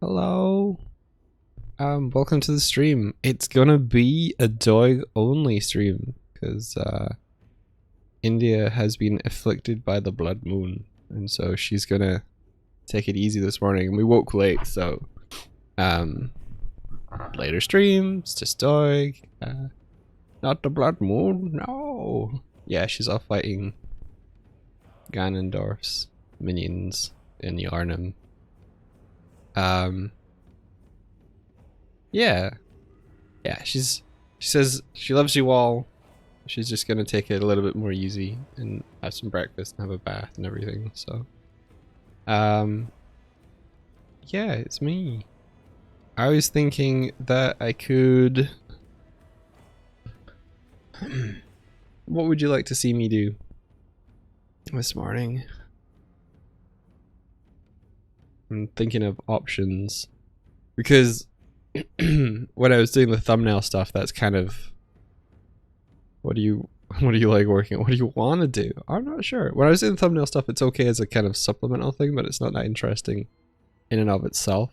Hello. Welcome to the stream. It's gonna be a Doig only stream because India has been afflicted by the blood moon, and so she's gonna take it easy this morning. And we woke late, so later streams, just Doig. Not the blood moon, no. Yeah, she's off fighting Ganondorf's minions in Yarnum. Yeah. She says she loves you all. She's just gonna take it a little bit more easy and have some breakfast and have a bath and everything, so. Yeah, it's me. I was thinking that I could... What would you like to see me do this morning? I'm thinking of options. Because when I was doing the thumbnail stuff, that's kind of... What do you like working on? What do you want to do? I'm not sure. When I was doing thumbnail stuff, it's okay as a kind of supplemental thing, but it's not that interesting in and of itself.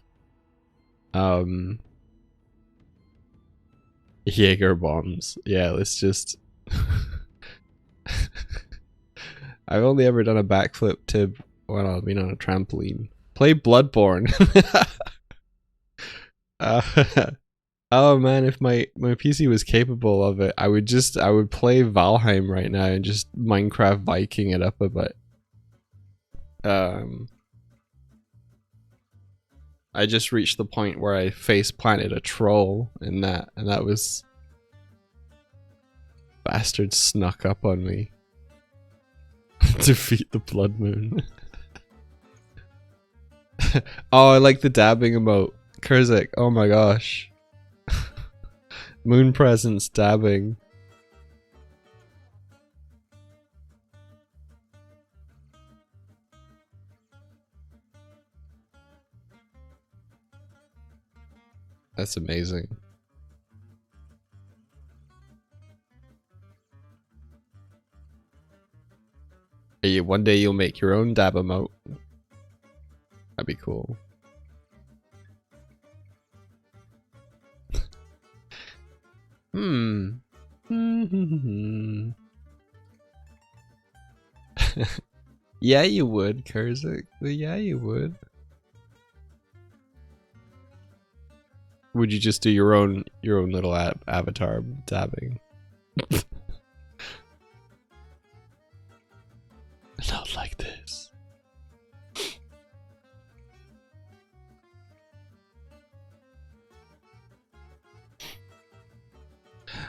Jaeger bombs. Yeah, let's just... I've only ever done a backflip to... Well, I've been on a trampoline. Play Bloodborne. Oh man, if my PC was capable of it, I would play Valheim right now and just Minecraft Viking it up a bit. I just reached the point where I face planted a troll in that, and that was... Bastard snuck up on me. Defeat the blood moon. Oh, I like the dabbing emote. Kurzik, oh my gosh. Moon presence dabbing. That's amazing. Hey, one day you'll make your own dab emote. That'd be cool. Yeah, you would, Kurzik. Yeah, you would. Would you just do your own little avatar dabbing? Not like this.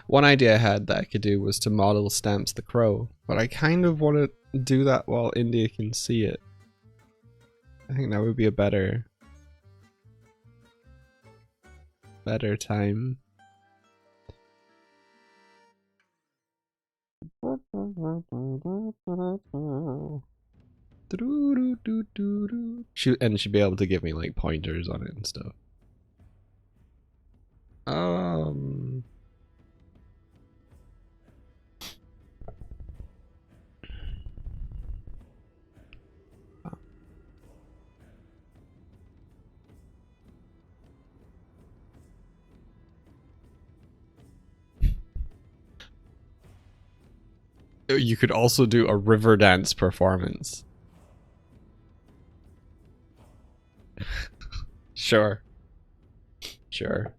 One idea I had that I could do was to model Stamps the Crow, but I kind of want to do that while India can see it. I think that would be a better time. She'd be able to give me like pointers on it and stuff. You could also do a river dance performance. Sure. Sure.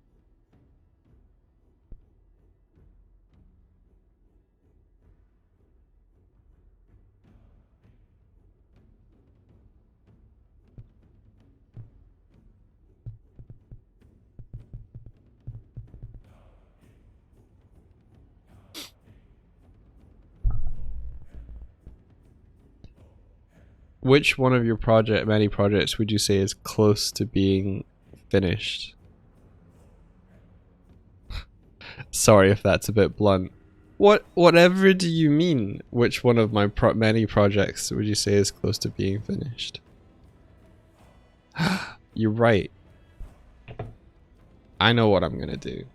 Which one of your many projects would you say is close to being finished? Sorry if that's a bit blunt. Whatever do you mean? Which one of my many projects would you say is close to being finished? You're right. I know what I'm gonna do.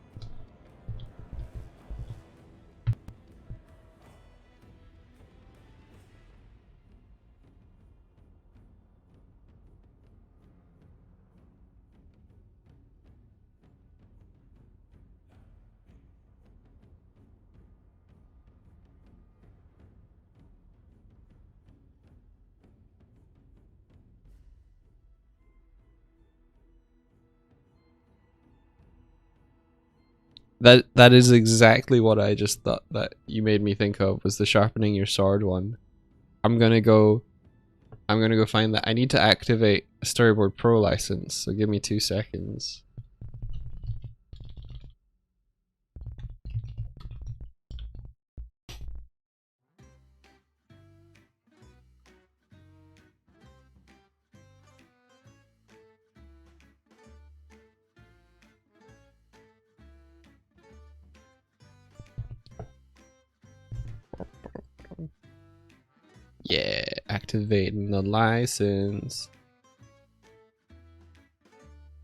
That is exactly what I just thought that you made me think of, was the sharpening your sword one. I'm gonna go find that. I need to activate a Storyboard Pro license, so give me 2 seconds. Yeah, activating the license.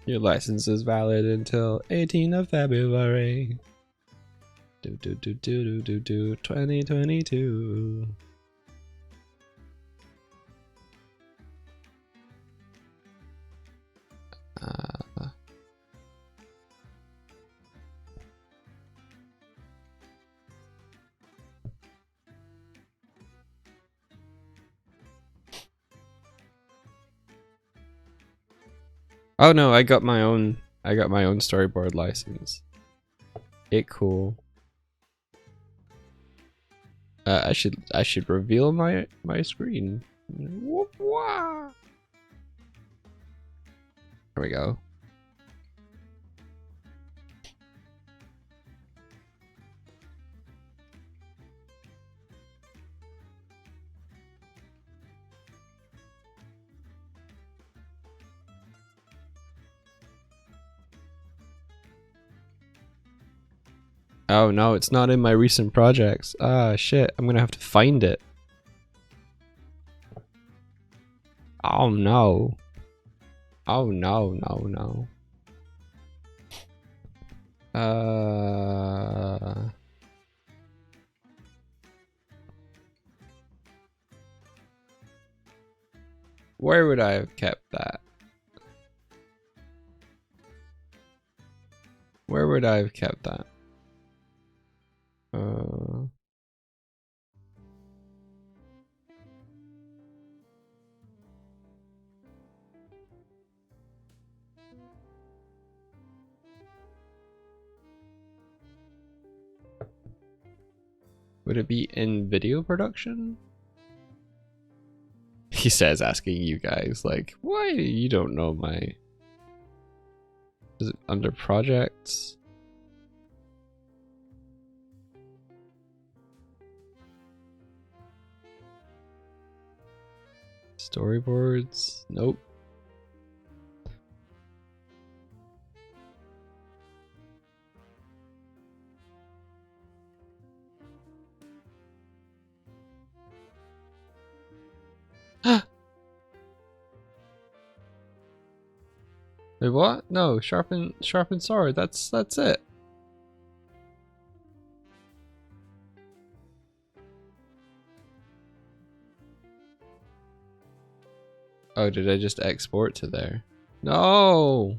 Your license is valid until 18th of February. 2022. Oh no, I got my own storyboard license. It cool. I should reveal my screen. Whoop, wah. There we go. Oh no, it's not in my recent projects. Ah shit, I'm gonna have to find it. Oh no. Oh no, no, no. Where would I have kept that? Where would I have kept that? Would it be in video production? He says, asking you guys, like, why you don't know my... Is it under projects? Storyboards? Nope. Wait, what? No, sharpen sword. That's it. Oh, did I just export to there? No.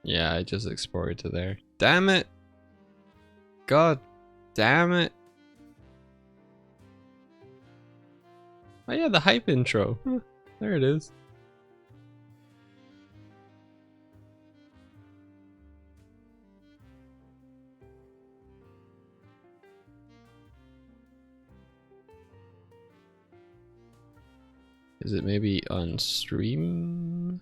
Yeah, I just exported to there. Damn it. God damn it. Oh yeah, the hype intro. There it is. Is it maybe on stream?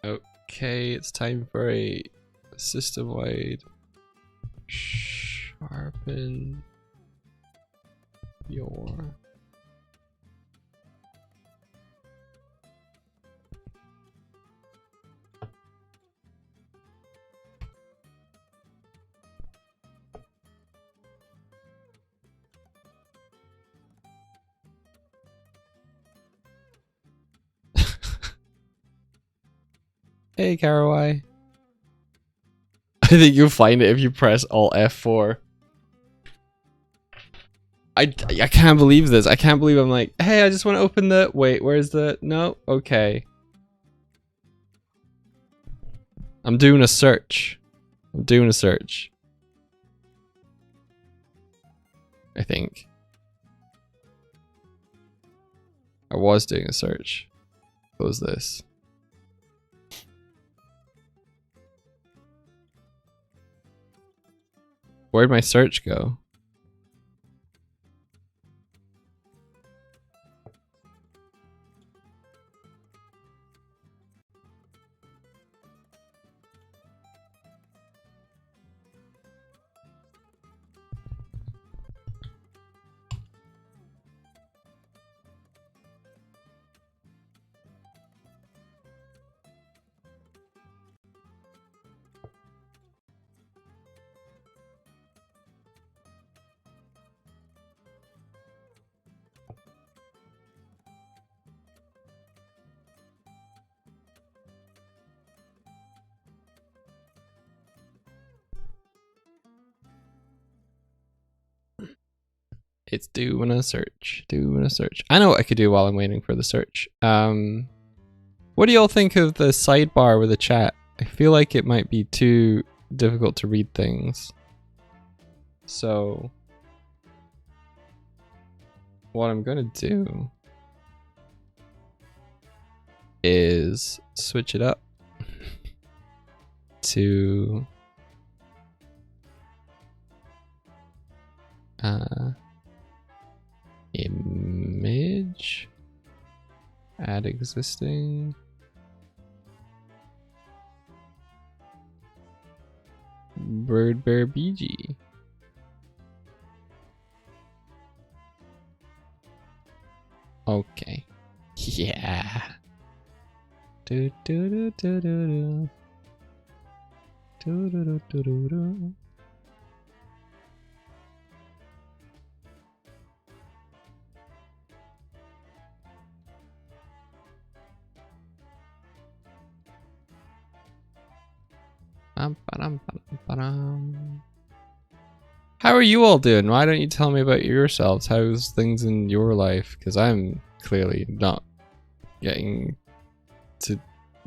Okay, it's time for a system-wide sharpen your... Hey, Karawai. I think you'll find it if you press Alt F4. I can't believe this. I can't believe I'm like, hey, I just want to open the... Wait, where's the... No? Okay. I'm doing a search. I'm doing a search. I think. I was doing a search. Close this. Where'd my search go? It's doing a search. Doing a search. I know what I could do while I'm waiting for the search. What do y'all think of the sidebar with the chat? I feel like it might be too difficult to read things. So what I'm gonna do is switch it up to image, add existing, bird bear BG. Okay. Yeah. Do do do do do do do do do do do. How are you all doing? Why don't you tell me about yourselves? How's things in your life? Because I'm clearly not getting to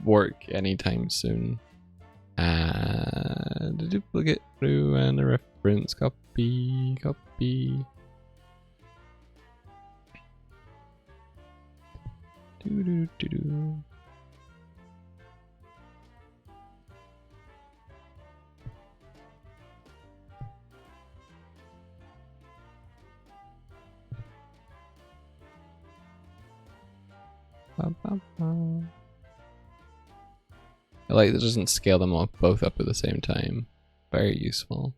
work anytime soon. And a duplicate through and a reference copy. Do do do do. I like that it doesn't scale them all both up at the same time. Very useful.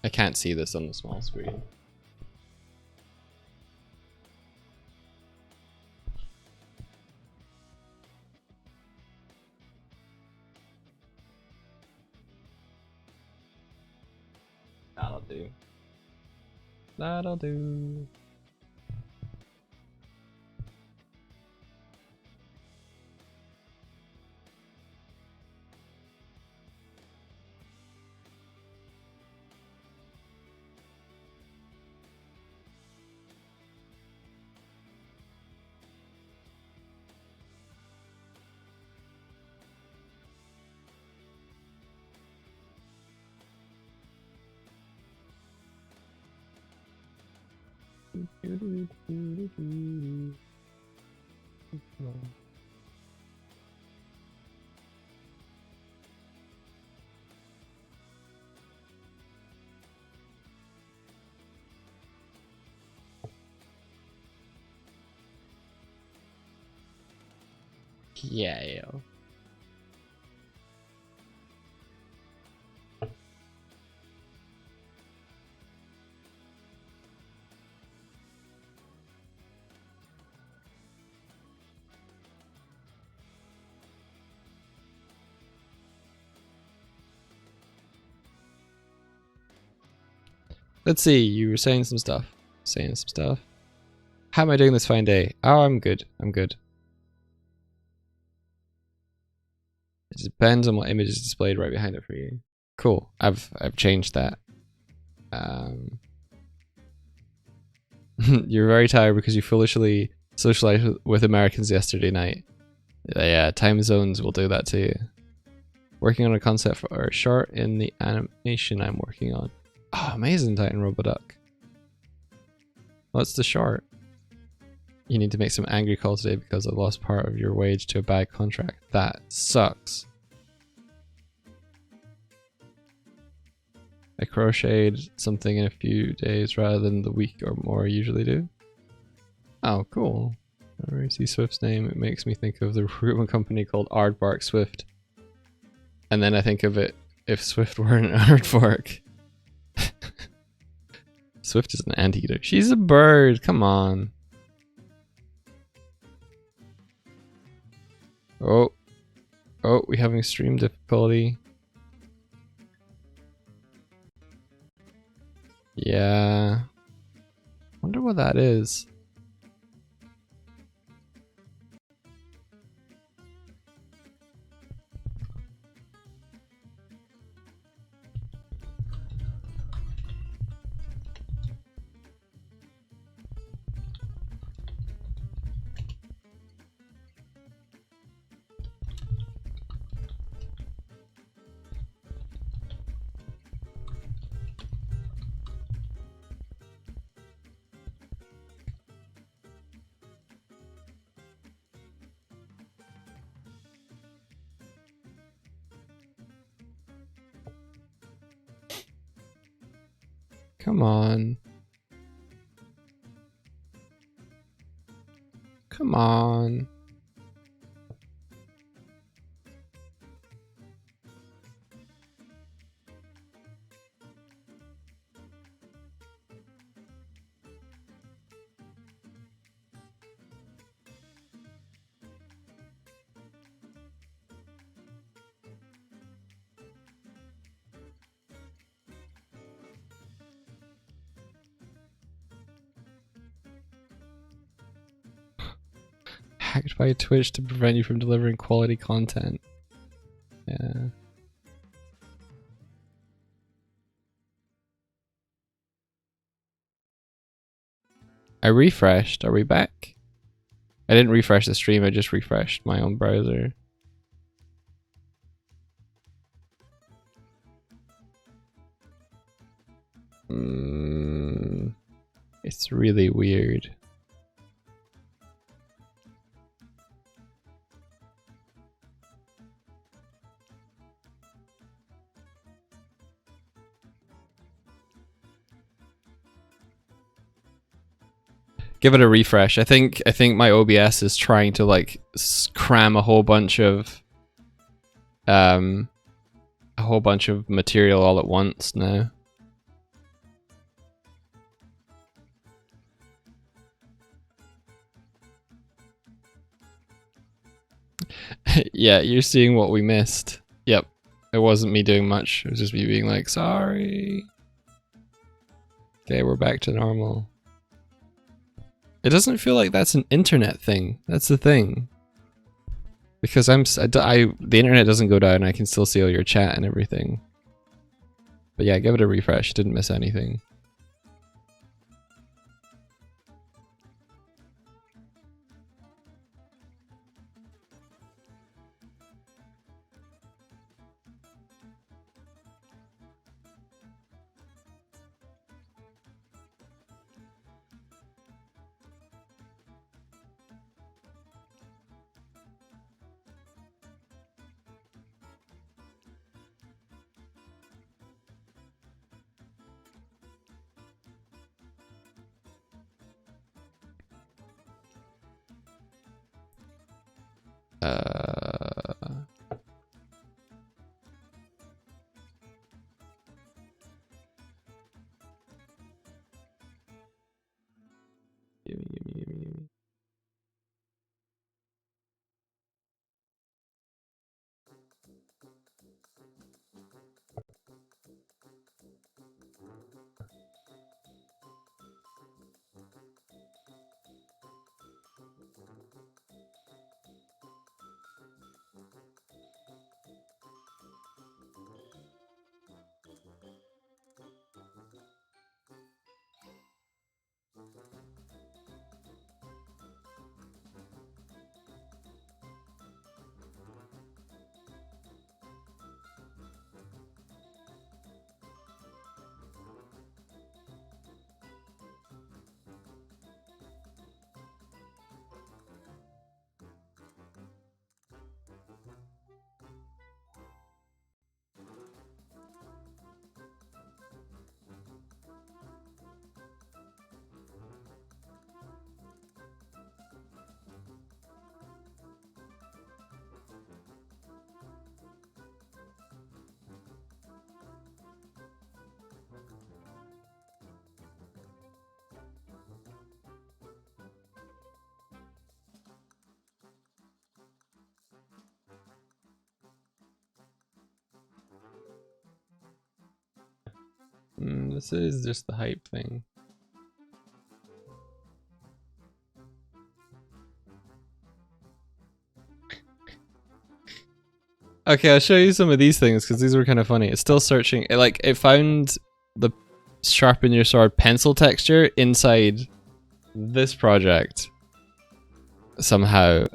I can't see this on the small screen. That'll do. That'll do. Yeah, yo. Let's see. You were saying some stuff. How am I doing this fine day? Oh, I'm good. I'm good. It depends on what image is displayed right behind it for you. Cool. I've changed that. You're very tired because you foolishly socialized with Americans yesterday night. Yeah, time zones will do that to you. Working on a concept for a short in the animation I'm working on. Oh, amazing, Titan Roboduck. What's the short? You need to make some angry call today because I lost part of your wage to a bad contract. That sucks. I crocheted something in a few days rather than the week or more I usually do. Oh, cool. Whenever I see Swift's name, it makes me think of the recruitment company called Aardvark Swift. And then I think of it if Swift were an aardvark. Swift is an anteater. She's a bird. Come on. Oh. Oh, we're having stream difficulty. Yeah. Wonder what that is. Come on. Come on. Hacked by Twitch to prevent you from delivering quality content. Yeah. I refreshed. Are we back? I didn't refresh the stream, I just refreshed my own browser. It's really weird. Give it a refresh. I think my OBS is trying to like cram a whole bunch of material all at once now. Yeah, you're seeing what we missed. Yep. It wasn't me doing much. It was just me being like, sorry. Okay, we're back to normal. It doesn't feel like that's an internet thing. That's the thing. Because the internet doesn't go down. I can still see all your chat and everything. But yeah, give it a refresh. Didn't miss anything. Gimme. This is just the hype thing. Okay, I'll show you some of these things because these were kind of funny. It's still searching. It found the sharpen your sword pencil texture inside this project somehow,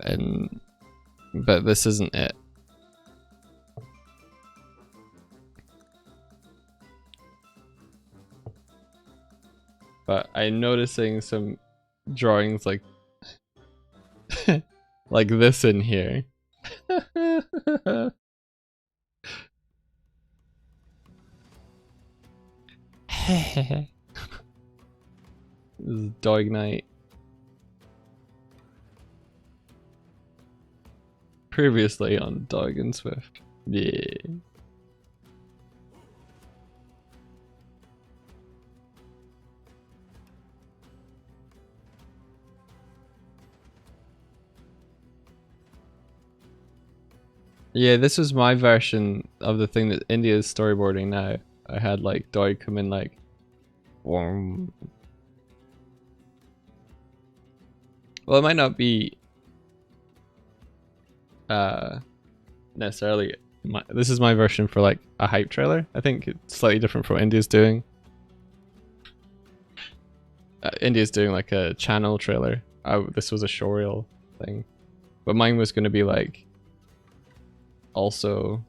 but this isn't it. But I'm noticing some drawings like like this in here. This is Doig Night. Previously on Doig and Swift. Yeah. Yeah, this was my version of the thing that India is storyboarding now. I had like Doig come in like warm. Well, it might not be necessarily this is my version for like a hype trailer. I think it's slightly different from what India's doing. India's doing like a channel trailer. This was a showreel thing, but mine was going to be like also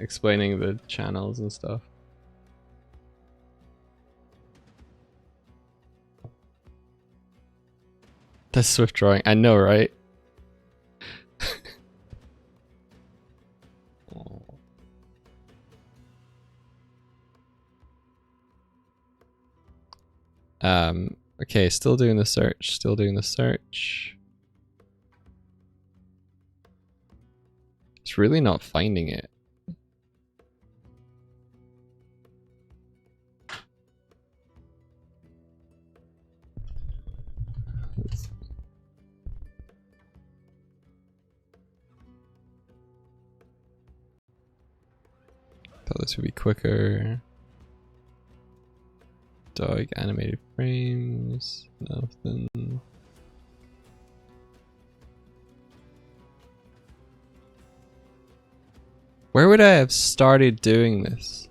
explaining the channels and stuff. The Swift drawing, I know, right? Okay, still doing the search, still doing the search. It's really not finding it. Thought this would be quicker. Doig animated frames, nothing. Where would I have started doing this?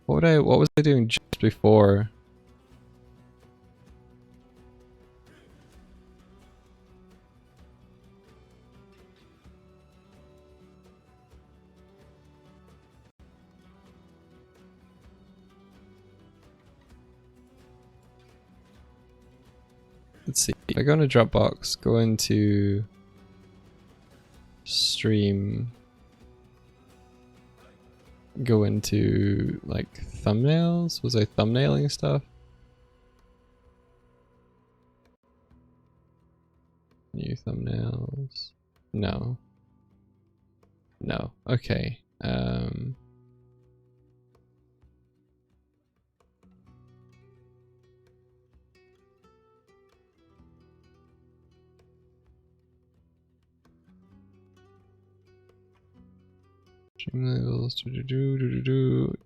What was I doing just before? Let's see. If I go into Dropbox, go into stream, go into like thumbnails. Was I thumbnailing stuff? New thumbnails. No. No. Okay. Stream levels.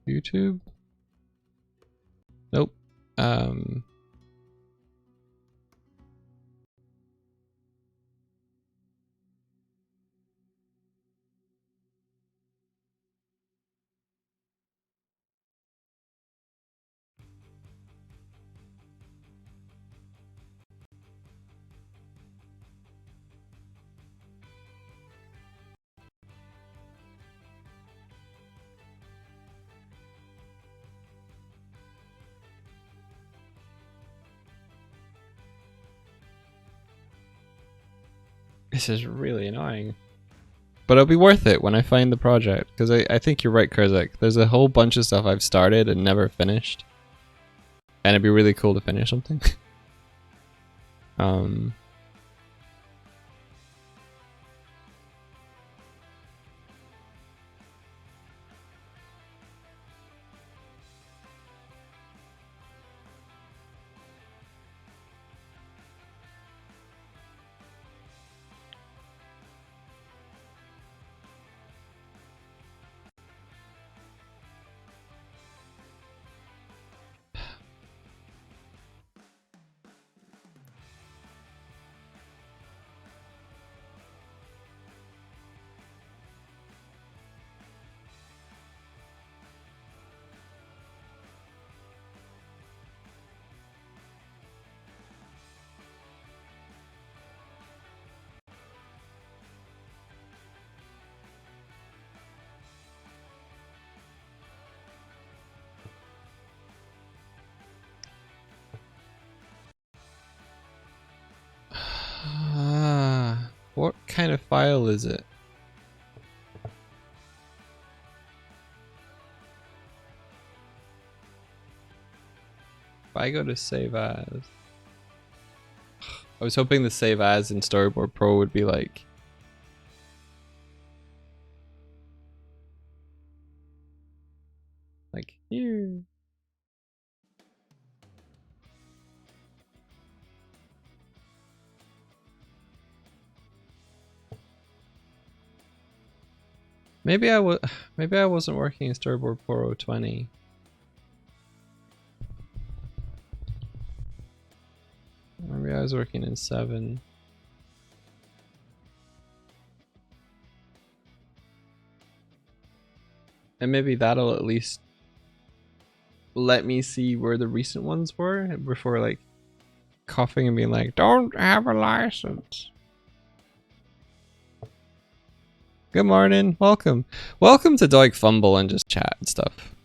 YouTube. Nope. This is really annoying. But it'll be worth it when I find the project. Because I think you're right, Kurzak. There's a whole bunch of stuff I've started and never finished. And it'd be really cool to finish something. What kind of file is it? If I go to save as, I was hoping the save as in Storyboard Pro would be like here. Maybe I wasn't working in Storyboard Pro 20. Maybe I was working in 7. And maybe that'll at least let me see where the recent ones were before like coughing and being like, don't have a license. Good morning, welcome. Welcome to Doig Fumble and just chat and stuff.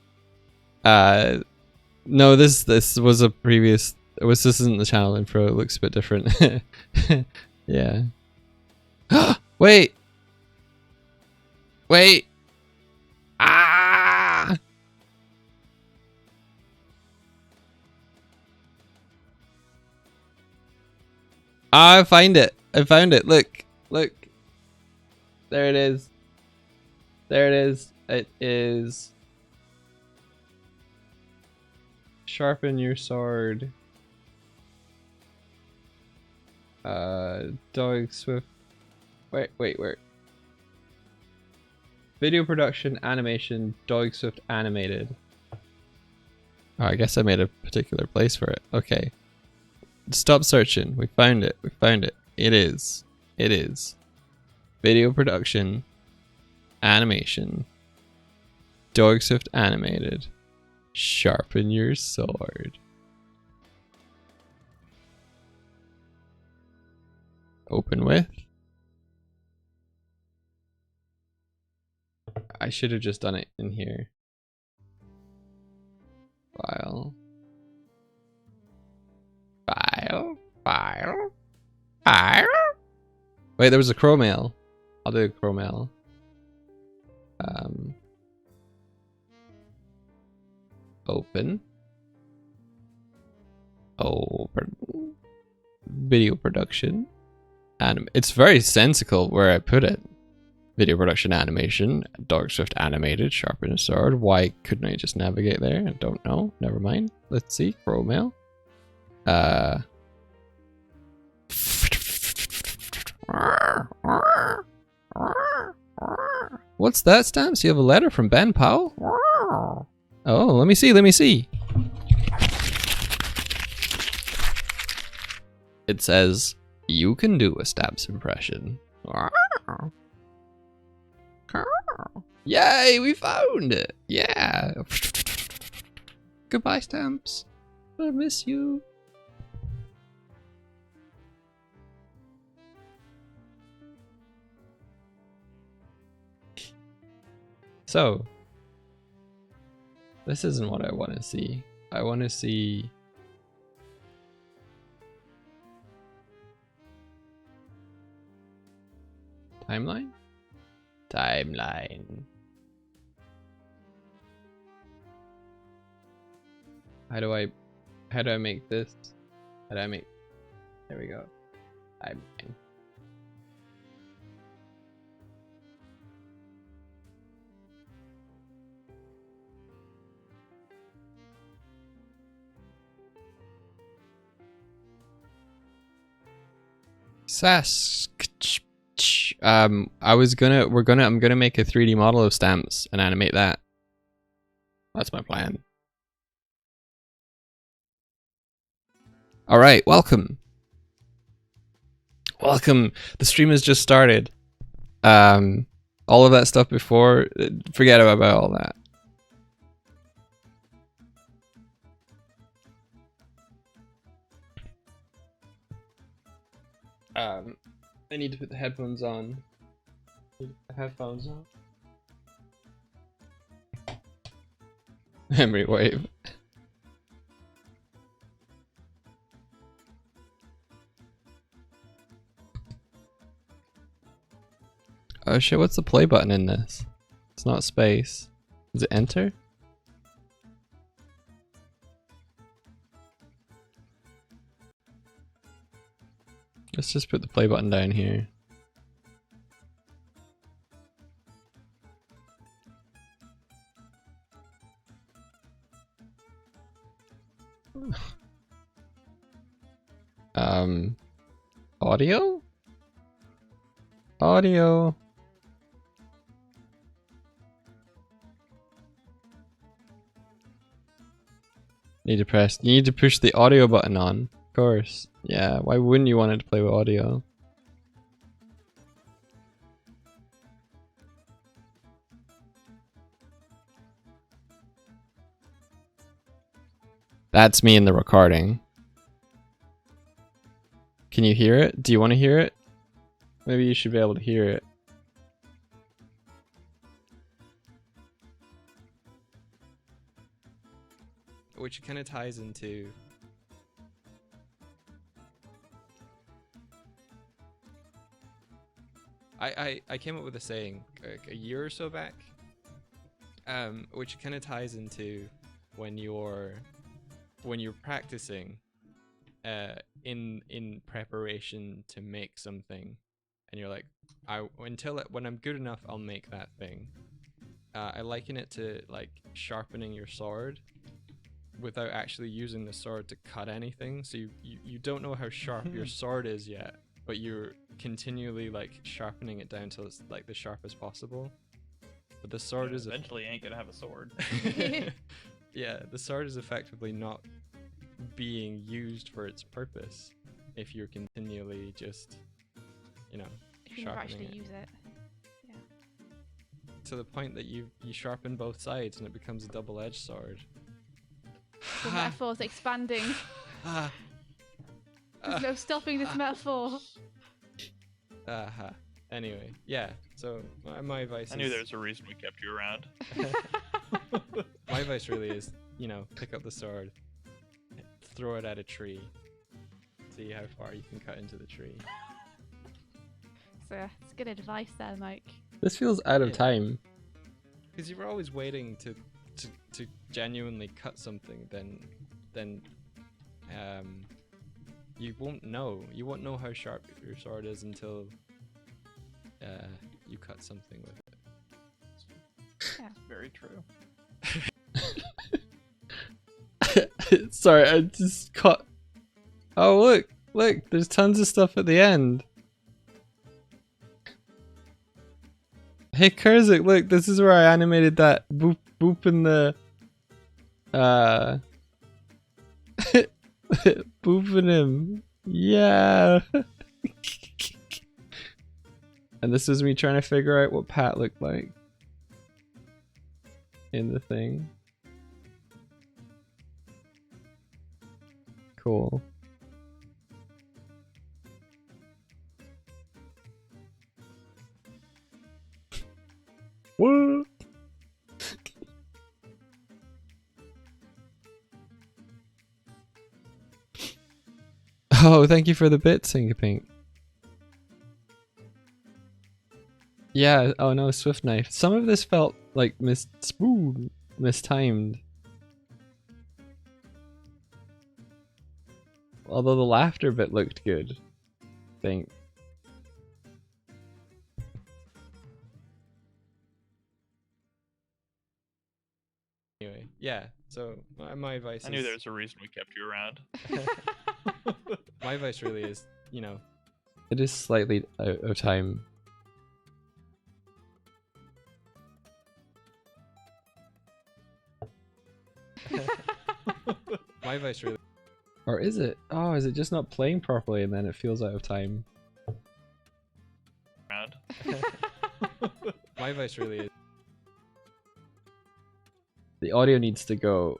No, this was a previous, this isn't the channel intro, it looks a bit different. Yeah. Wait! Wait! Ah! I find it. I found it. Look. Look. There it is. There it is. It is sharpen your sword. Doig Swift. Wait. Video production, animation, Doig Swift animated. Oh, I guess I made a particular place for it. Okay. Stop searching. We found it. We found it. It is. It is. Video production, animation, Doig Swift animated, sharpen your sword. Open with. I should have just done it in here. File. File. Wait, there was a crow mail. I'll do a crow mail. Open. Video production. It's very sensical where I put it. Video production animation, Doig Swift animated, sharpen a sword. Why couldn't I just navigate there? I don't know. Never mind. Let's see. Crow mail. What's that, Stamps? You have a letter from Ben Powell? Oh, let me see. Let me see. It says, you can do a Stamps impression. Yay, we found it. Yeah. Goodbye, Stamps. I miss you. So, this isn't what I want to see. I want to see timeline? Timeline. How do I make this? How do I make, there we go. Timeline. I'm gonna make a 3D model of Stamps and animate that. That's my plan. Alright, welcome. Welcome. The stream has just started. All of that stuff before, forget about all that. I need to put the headphones on. Memory wave. Oh shit, what's the play button in this? It's not space. Is it enter? Let's just put the play button down here. Audio? Audio. You need to push the audio button on. Of course. Yeah, why wouldn't you want it to play with audio? That's me in the recording. Can you hear it? Do you want to hear it? Maybe you should be able to hear it. Which kind of ties into... I came up with a saying like a year or so back, which kind of ties into when you're practicing in preparation to make something, and you're like, when I'm good enough, I'll make that thing. I liken it to like sharpening your sword without actually using the sword to cut anything. So you don't know how sharp your sword is yet, but you're continually like sharpening it down till it's like the sharpest possible. But the sword is eventually ain't gonna have a sword. Yeah, the sword is effectively not being used for its purpose if you're continually just, you know, if you never actually it. use it. Yeah. To the point that you sharpen both sides and it becomes a double-edged sword. The metaphor's expanding. There's no stopping this metaphor. Anyway, yeah, so my advice I knew there was a reason we kept you around. My advice really is, you know, pick up the sword, throw it at a tree, see how far you can cut into the tree. So it's good advice there, Mike. This feels out of time. Because you're always waiting to genuinely cut something, then you won't know. You won't know how sharp your sword is until you cut something with it. Yeah, very true. Sorry, I just caught. Oh look! There's tons of stuff at the end. Hey Kurzik, look! This is where I animated that boop in the booping him. Yeah. And this is me trying to figure out what Pat looked like in the thing. Cool. What? Oh, thank you for the bit, Syncopink. Yeah, oh no, Swift Knife. Some of this felt like mistimed. Although the laughter bit looked good, I think. Anyway, yeah, so my advice I knew there was a reason we kept you around. My advice really is, you know, it is slightly out of time. My advice really... Or is it? Oh, is it just not playing properly and then it feels out of time? Around. My advice really is... The audio needs to go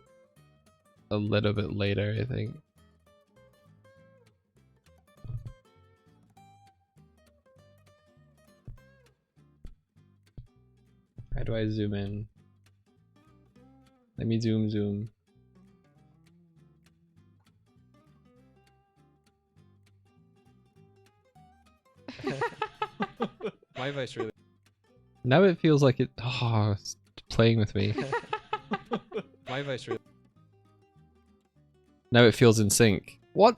a little bit later, I think. How do I zoom in? Let me zoom. My advice really... Now it feels like it. Oh, it's playing with me. My voice really. Now it feels in sync. What?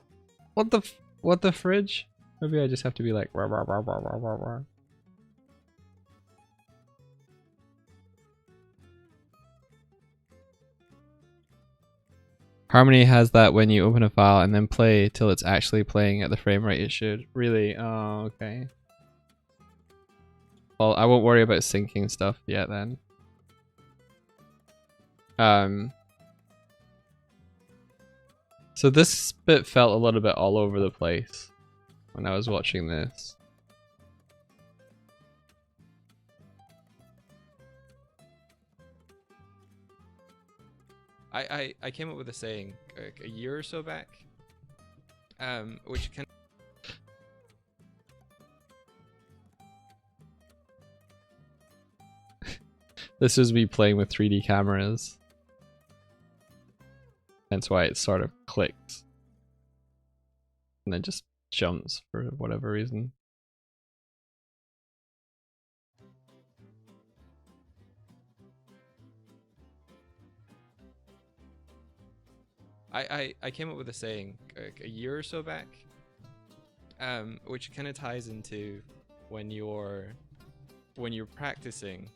What the fridge? Maybe I just have to be like rah, rah, rah, rah, rah, rah, rah. Harmony has that when you open a file and then play till it's actually playing at the frame rate it should. Really? Oh, okay. Well, I won't worry about syncing stuff yet then. So this bit felt a little bit all over the place when I was watching this. I came up with a saying like a year or so back, which can. This is me playing with 3D cameras. That's why it sort of clicks. And then just jumps for whatever reason. I came up with a saying like a year or so back, which kind of ties into when you're practicing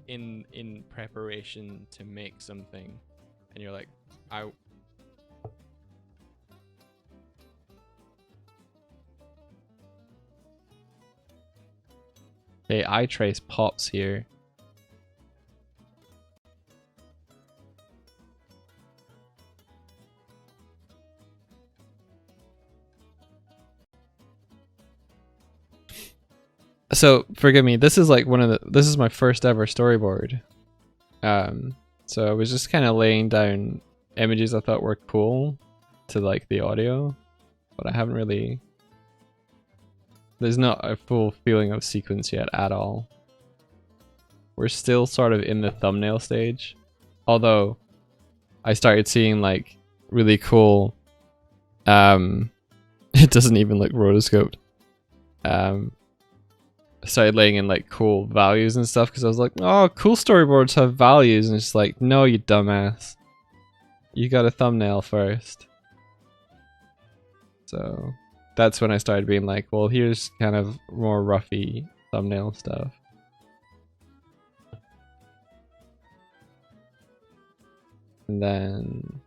in preparation to make something, and you're like, okay, eye trace pops here. So forgive me, this is like this is my first ever storyboard. So I was just kind of laying down images I thought were cool to like the audio, but I haven't really. There's not a full feeling of sequence yet at all. We're still sort of in the thumbnail stage, although I started seeing like really cool. It doesn't even look rotoscoped. I started laying in like cool values and stuff because I was like, oh, cool storyboards have values, and it's just like, no, you dumbass. You got a thumbnail first. So that's when I started being like, well, here's kind of more roughy thumbnail stuff. And then,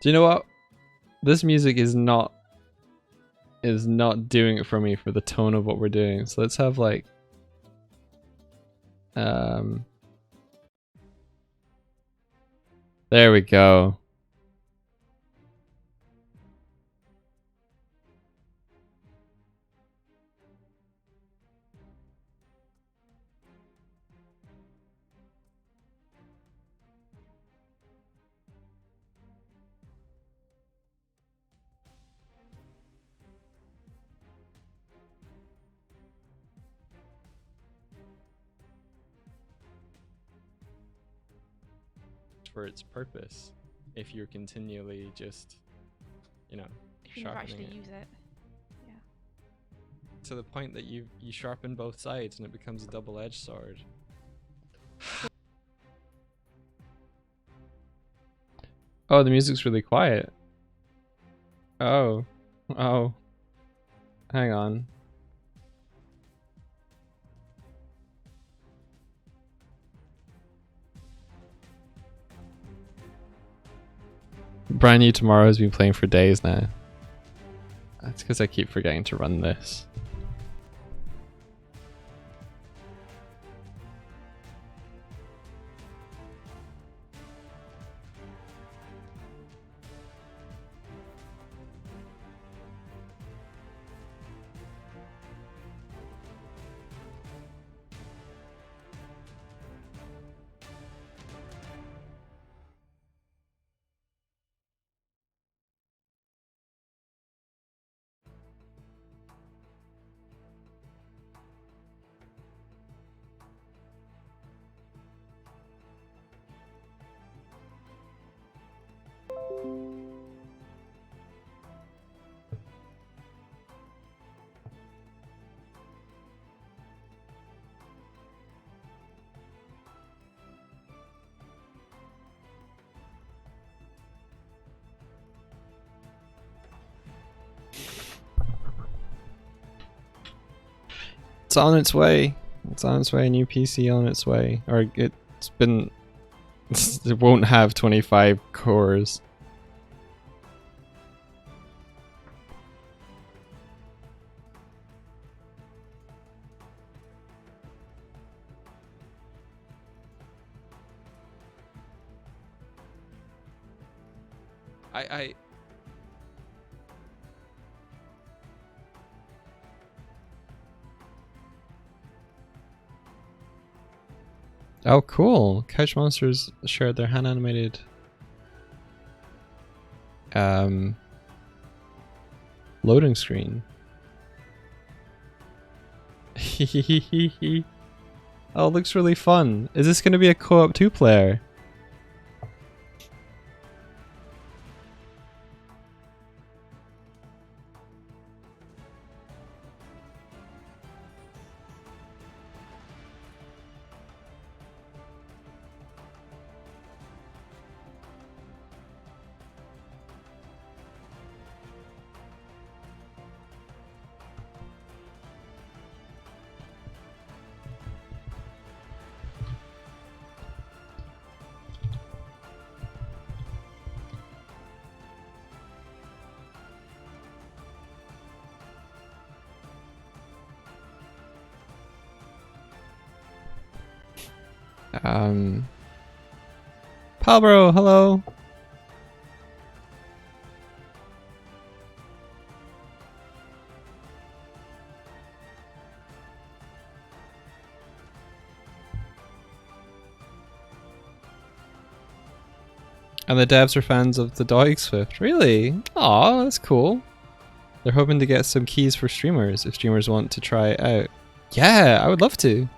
do you know what? This music is not doing it for me for the tone of what we're doing. So let's have like there we go. For its purpose, if you're continually just, you know, If you never actually sharpening use it. Yeah. to the point that you sharpen both sides and it becomes a double-edged sword. Oh, the music's really quiet. Oh. Hang on. Brand new tomorrow has been playing for days now. That's because I keep forgetting to run this. It's on its way. It's on its way. A new PC on its way. Or it's been... It won't have 25 cores. I Oh, cool. Couch Monsters shared their hand animated loading screen. Oh, it looks really fun. Is this going to be a co-op 2-player? Palbro, hello. And the devs are fans of the Doig Swift. Really? Aw, that's cool. They're hoping to get some keys for streamers if streamers want to try it out. Yeah, I would love to.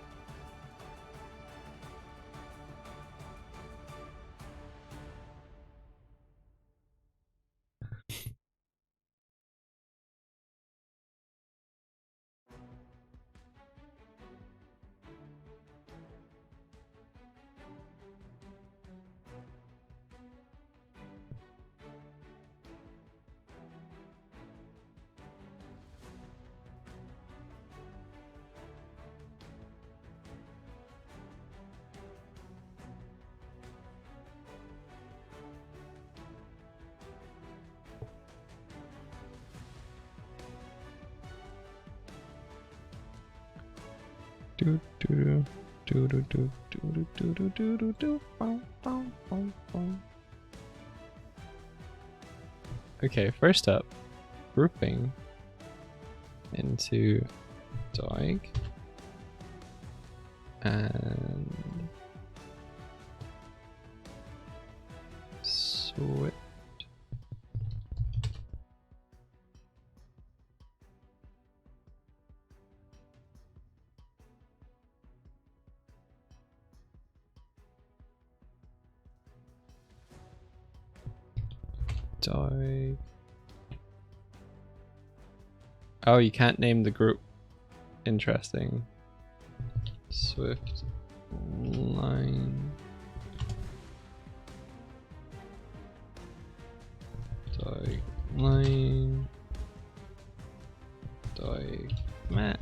Okay, first up, grouping into Doig and Swift. Doig. Oh, you can't name the group. Interesting. Swift line. Doig line. Doig mat.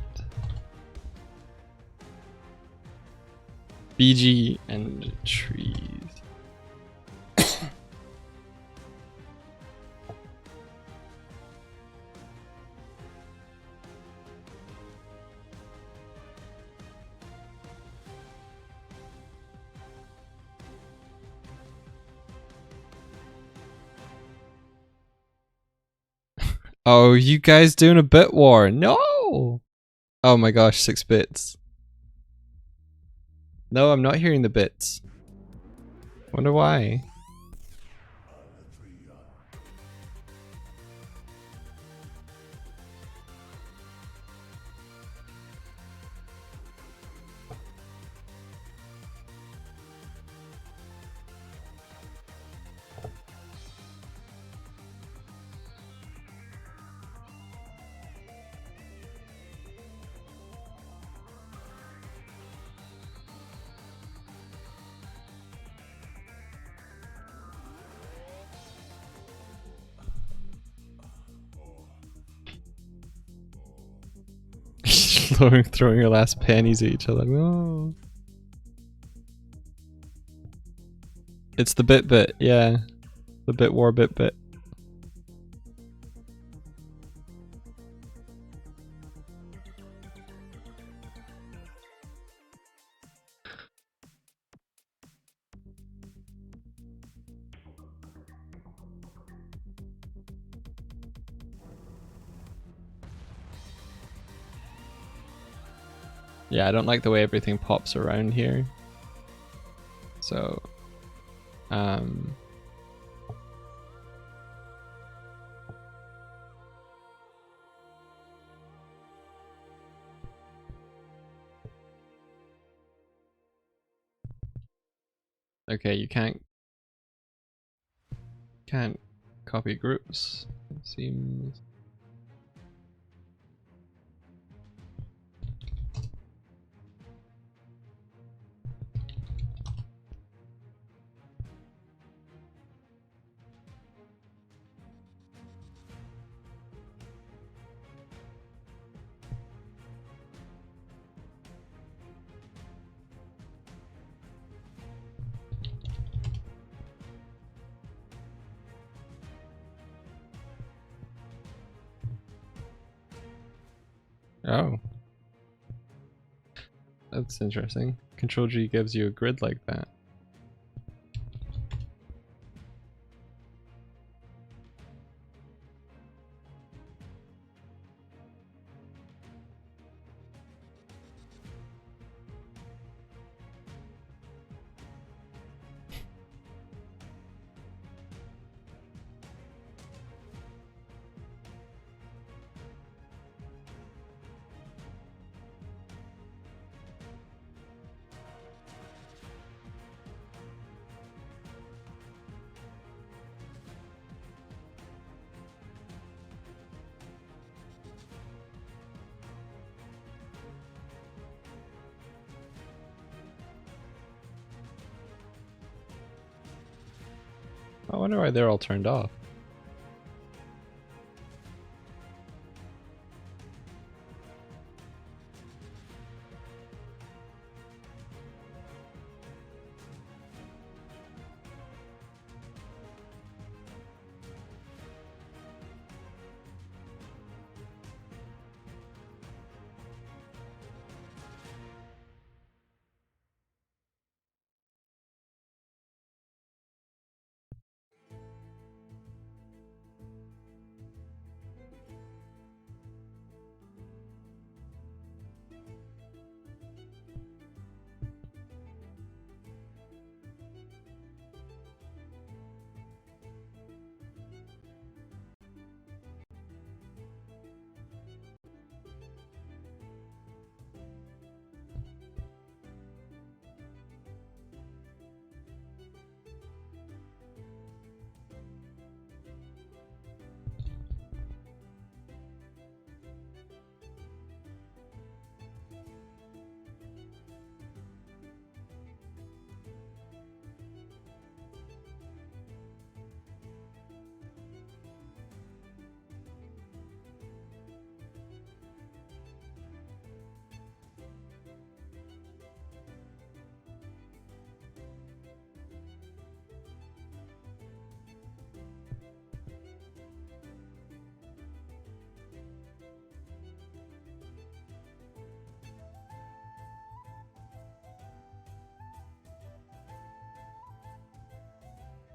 BG and trees. Oh, you guys doing a bit war? No! Oh my gosh, 6 bits. No, I'm not hearing the bits. Wonder why. throwing your last pennies at each other. No. It's the bit, yeah. The bit war bit. Yeah, I don't like the way everything pops around here. So, okay, you can't copy groups. It seems. Oh. That's interesting. Control G gives you a grid like that. I wonder why they're all turned off.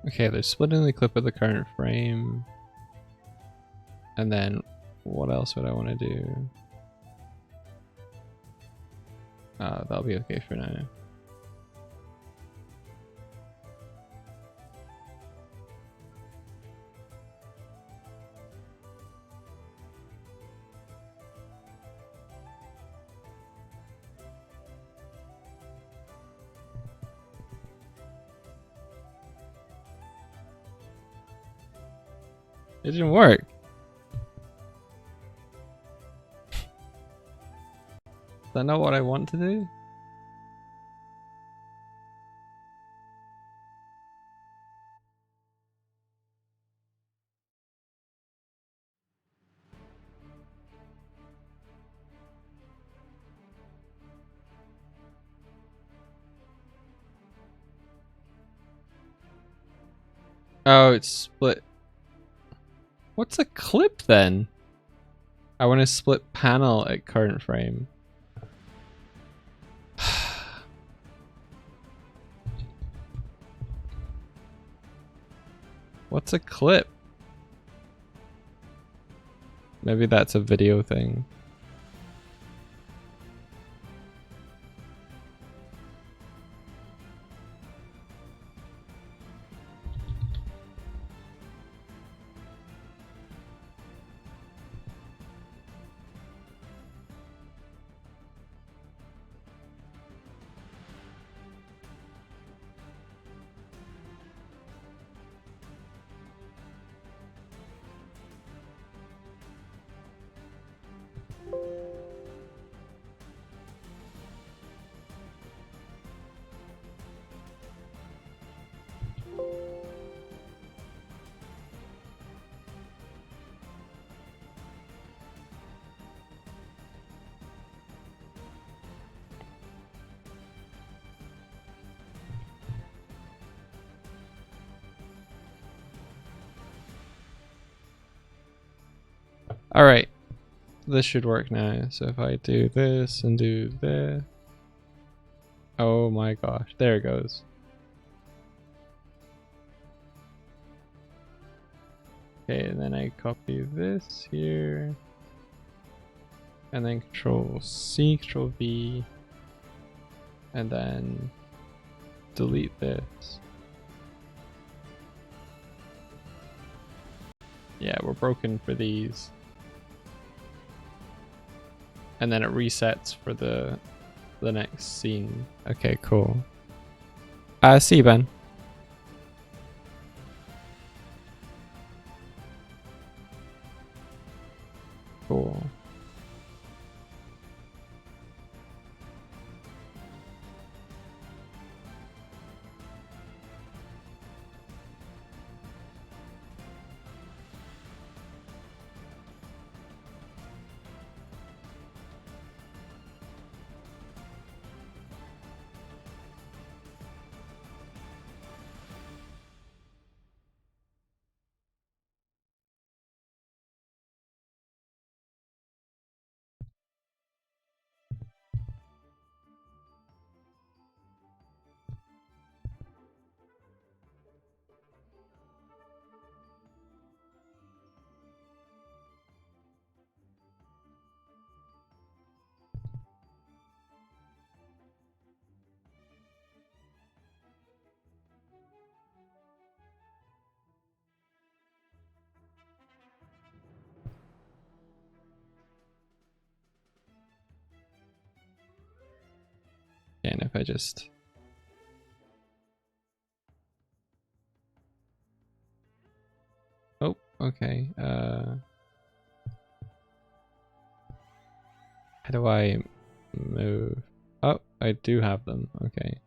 Okay, they're splitting the clip of the current frame. And then what else would I want to do? That'll be okay for now. It didn't work. Is that not what I want to do? Oh, it's split. What's a clip then? I want to split panel at current frame. What's a clip? Maybe that's a video thing. All right, this should work now. So if I do this and do this, oh my gosh, there it goes. Okay, and then I copy this here, and then Control C, Control V, and then delete this. Yeah, we're broken for these. And then it resets for the next scene. Okay, cool. See you, Ben. Cool. And if I just... Oh, okay. How do I move? Oh, I do have them. Okay.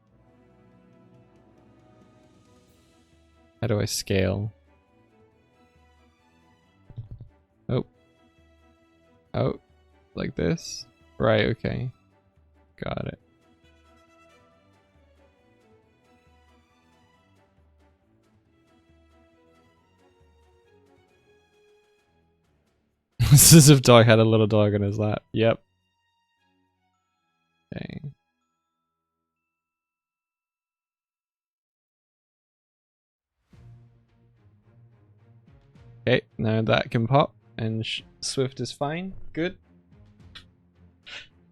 How do I scale? Oh. Oh, like this? Right, okay. Got it. This is if Doig had a little dog on his lap. Yep. Dang. Okay, now that can pop, and Swift is fine. Good.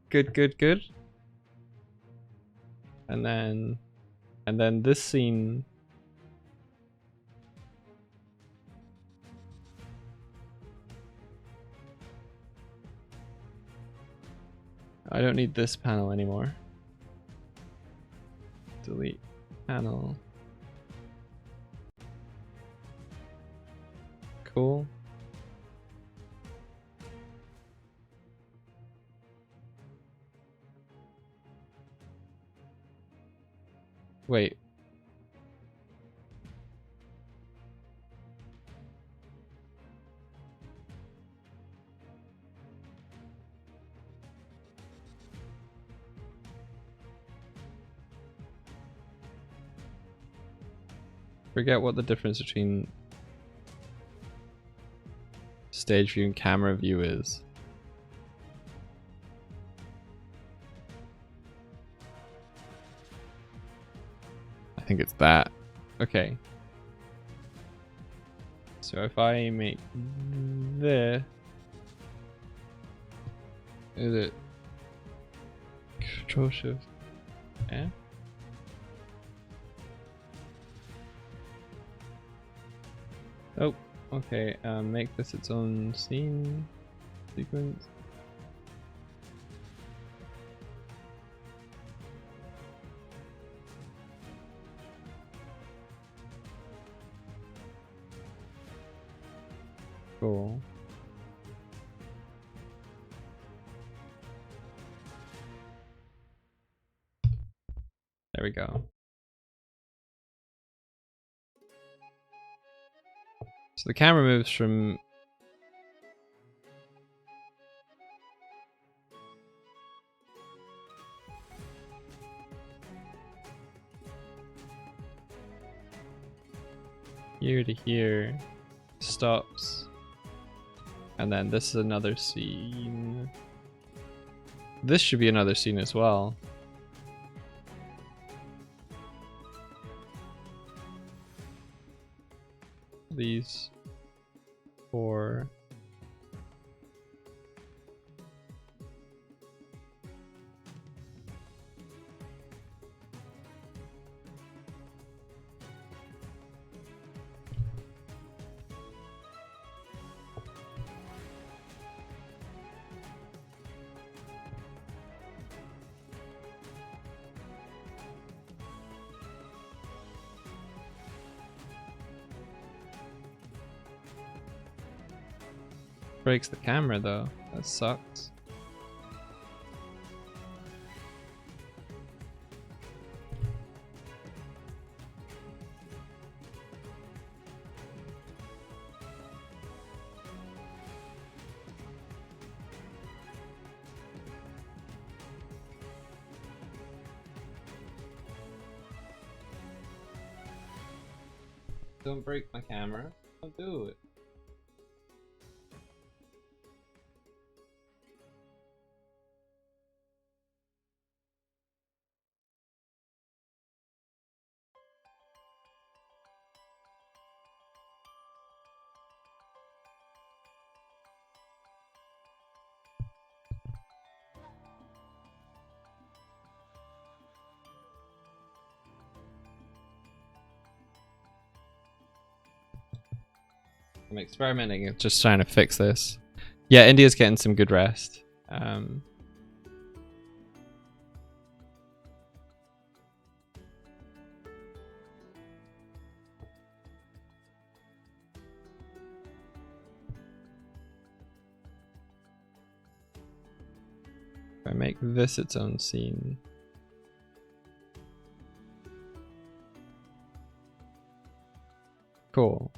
Good, good, good. And then this scene. I don't need this panel anymore. Delete panel. Cool. Wait. Forget what the difference between stage view and camera view is. I think it's that. Okay. So if I make this, is it Control Shift F? Oh, okay. Make this its own scene sequence. Cool. There we go. So the camera moves from here to here, stops, and then this is another scene. This should be another scene as well. These 4. Breaks the camera though. That sucks. Don't break my camera. Don't do it. I'm experimenting and just trying to fix this. Yeah, India's getting some good rest. If I make this its own scene. Cool.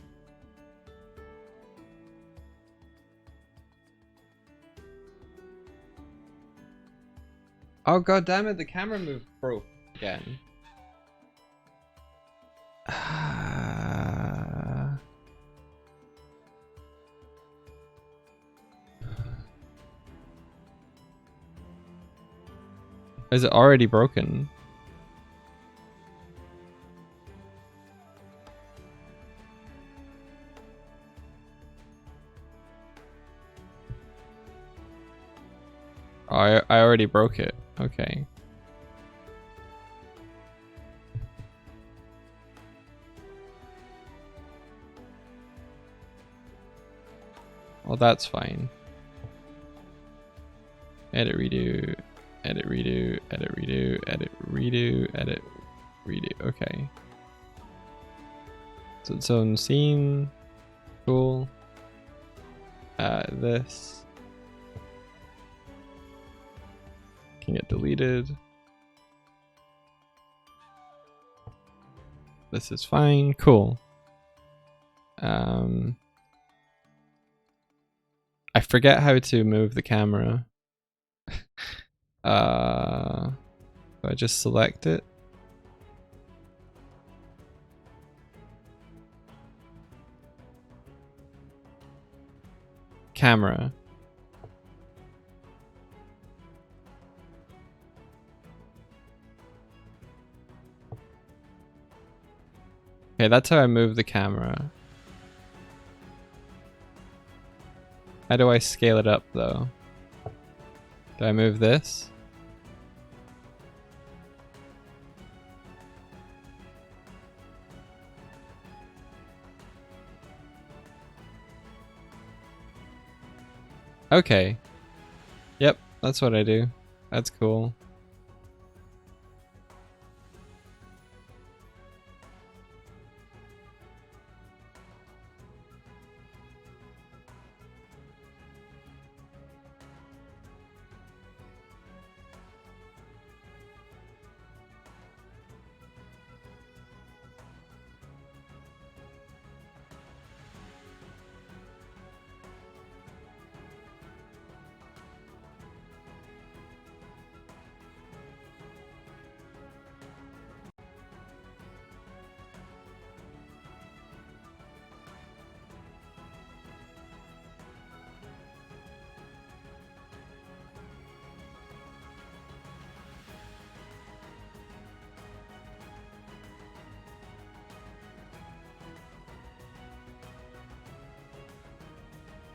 Oh god damn it, the camera move broke again. Is it already broken? Oh, I already broke it. Okay. Well, that's fine. Edit, redo, edit, redo, edit, redo, edit, redo, edit, redo. Okay. So its own scene. Cool. This can get deleted. This is fine. Cool. I forget how to move the camera. Do I just select it? camera. Okay, that's how I move the camera. How do I scale it up though? Do I move this? Okay. Yep, that's what I do. That's cool.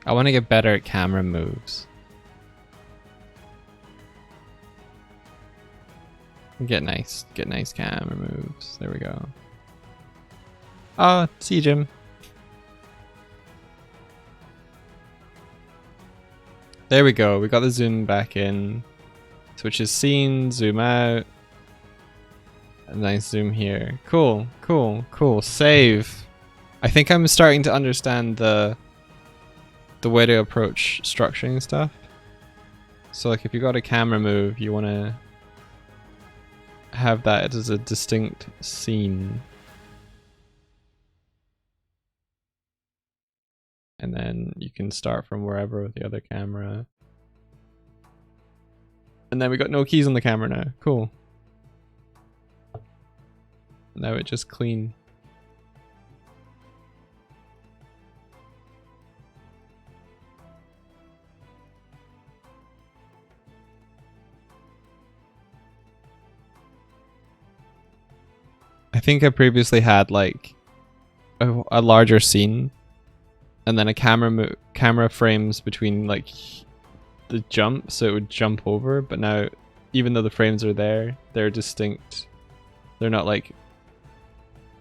I want to get better at camera moves. Get nice camera moves. There we go. Oh, see you, Jim. There we go. We got the zoom back in. Switches scene, zoom out. A nice zoom here. Cool, cool, cool. Save. I think I'm starting to understand the way to approach structuring stuff. So like if you got a camera move, you want to have that as a distinct scene. And then you can start from wherever with the other camera. And then we got no keys on the camera now. Cool. Now it's just clean. I think I previously had like a larger scene, and then a camera frames between like the jump, so it would jump over. But now, even though the frames are there, they're distinct. They're not like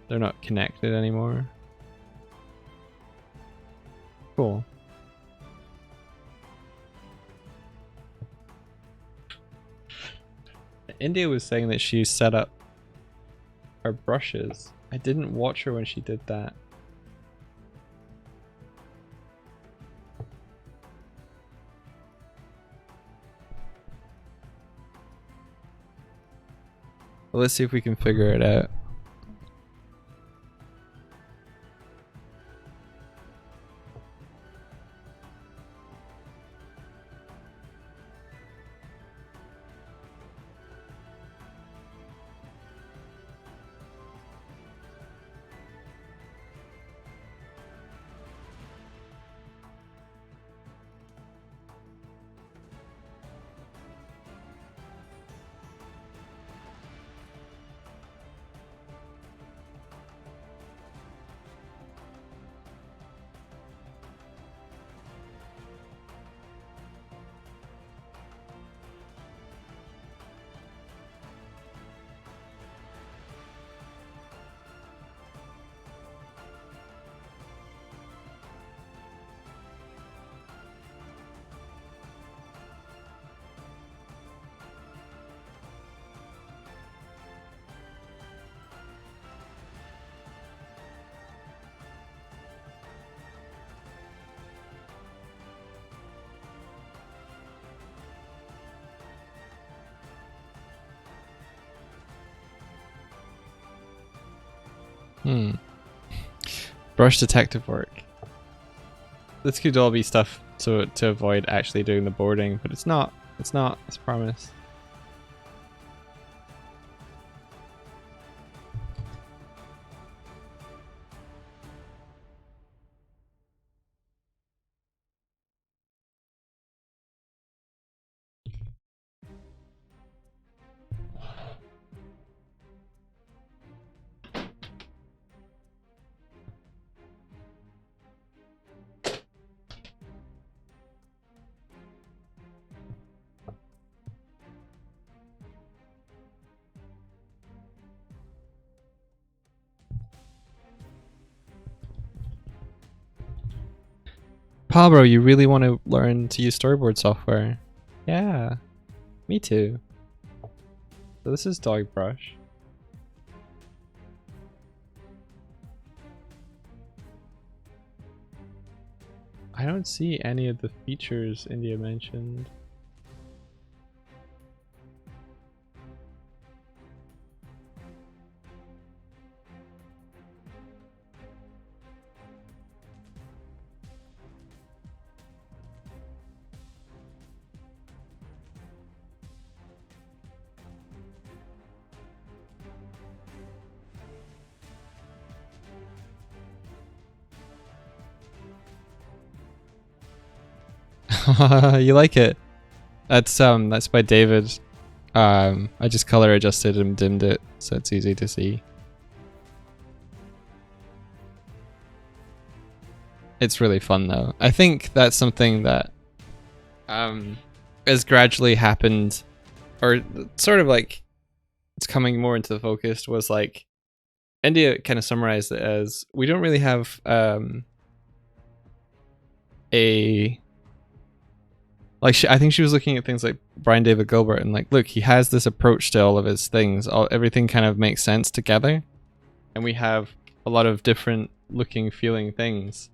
they're not connected anymore. Cool. India was saying that she set up her brushes. I didn't watch her when she did that. Well, let's see if we can figure it out. Brush detective work. This could all be stuff to avoid actually doing the boarding, but it's not. It's not, I promise. Pablo, you really want to learn to use storyboard software? Yeah, me too. So this is Doig brush. I don't see any of the features India mentioned. You like it? That's by David. I just color adjusted and dimmed it so it's easy to see. It's really fun though. I think that's something that has gradually happened, or sort of like it's coming more into the focus, was like India kind of summarized it as we don't really have I think she was looking at things like Brian David Gilbert and like, look, he has this approach to all of his things. Everything kind of makes sense together, and we have a lot of different looking, feeling things.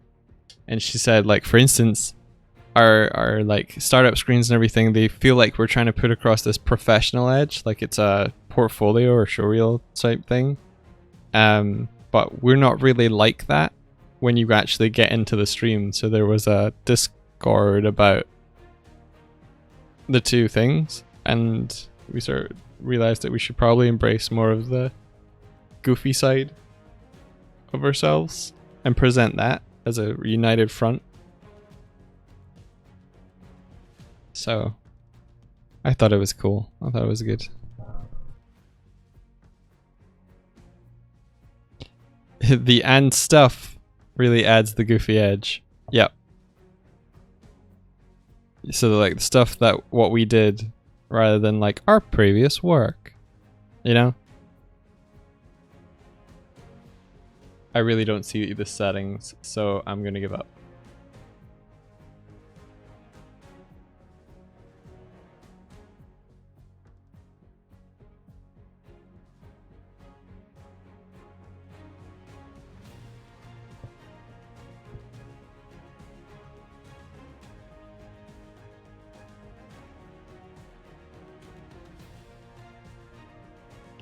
And she said, like, for instance, our like startup screens and everything, they feel like we're trying to put across this professional edge, like it's a portfolio or showreel type thing. But we're not really like that when you actually get into the stream. So there was a Discord about the two things, and we sort of realized that we should probably embrace more of the goofy side of ourselves and present that as a united front. So I thought it was cool. I thought it was good. The and stuff really adds the goofy edge. Yep. So like the stuff that what we did rather than like our previous work, you know? I really don't see the settings, so I'm gonna give up.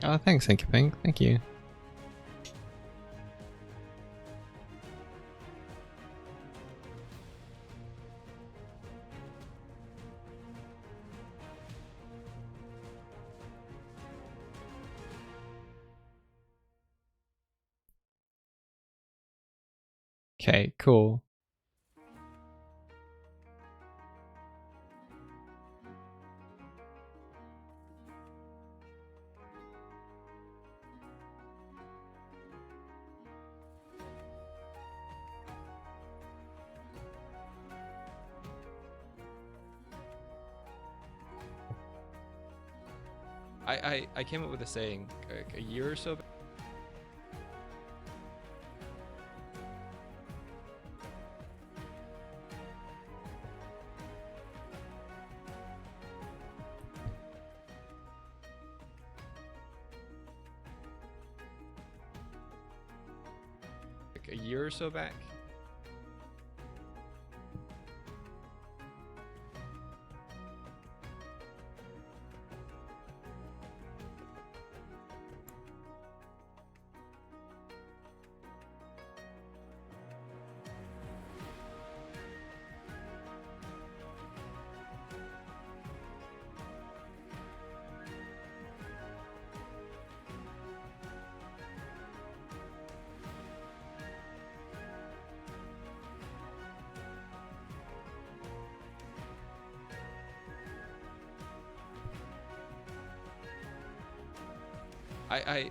Oh, thanks, Thank you, Pink. Thank you. Okay, cool. I came up with a saying like a year or so back.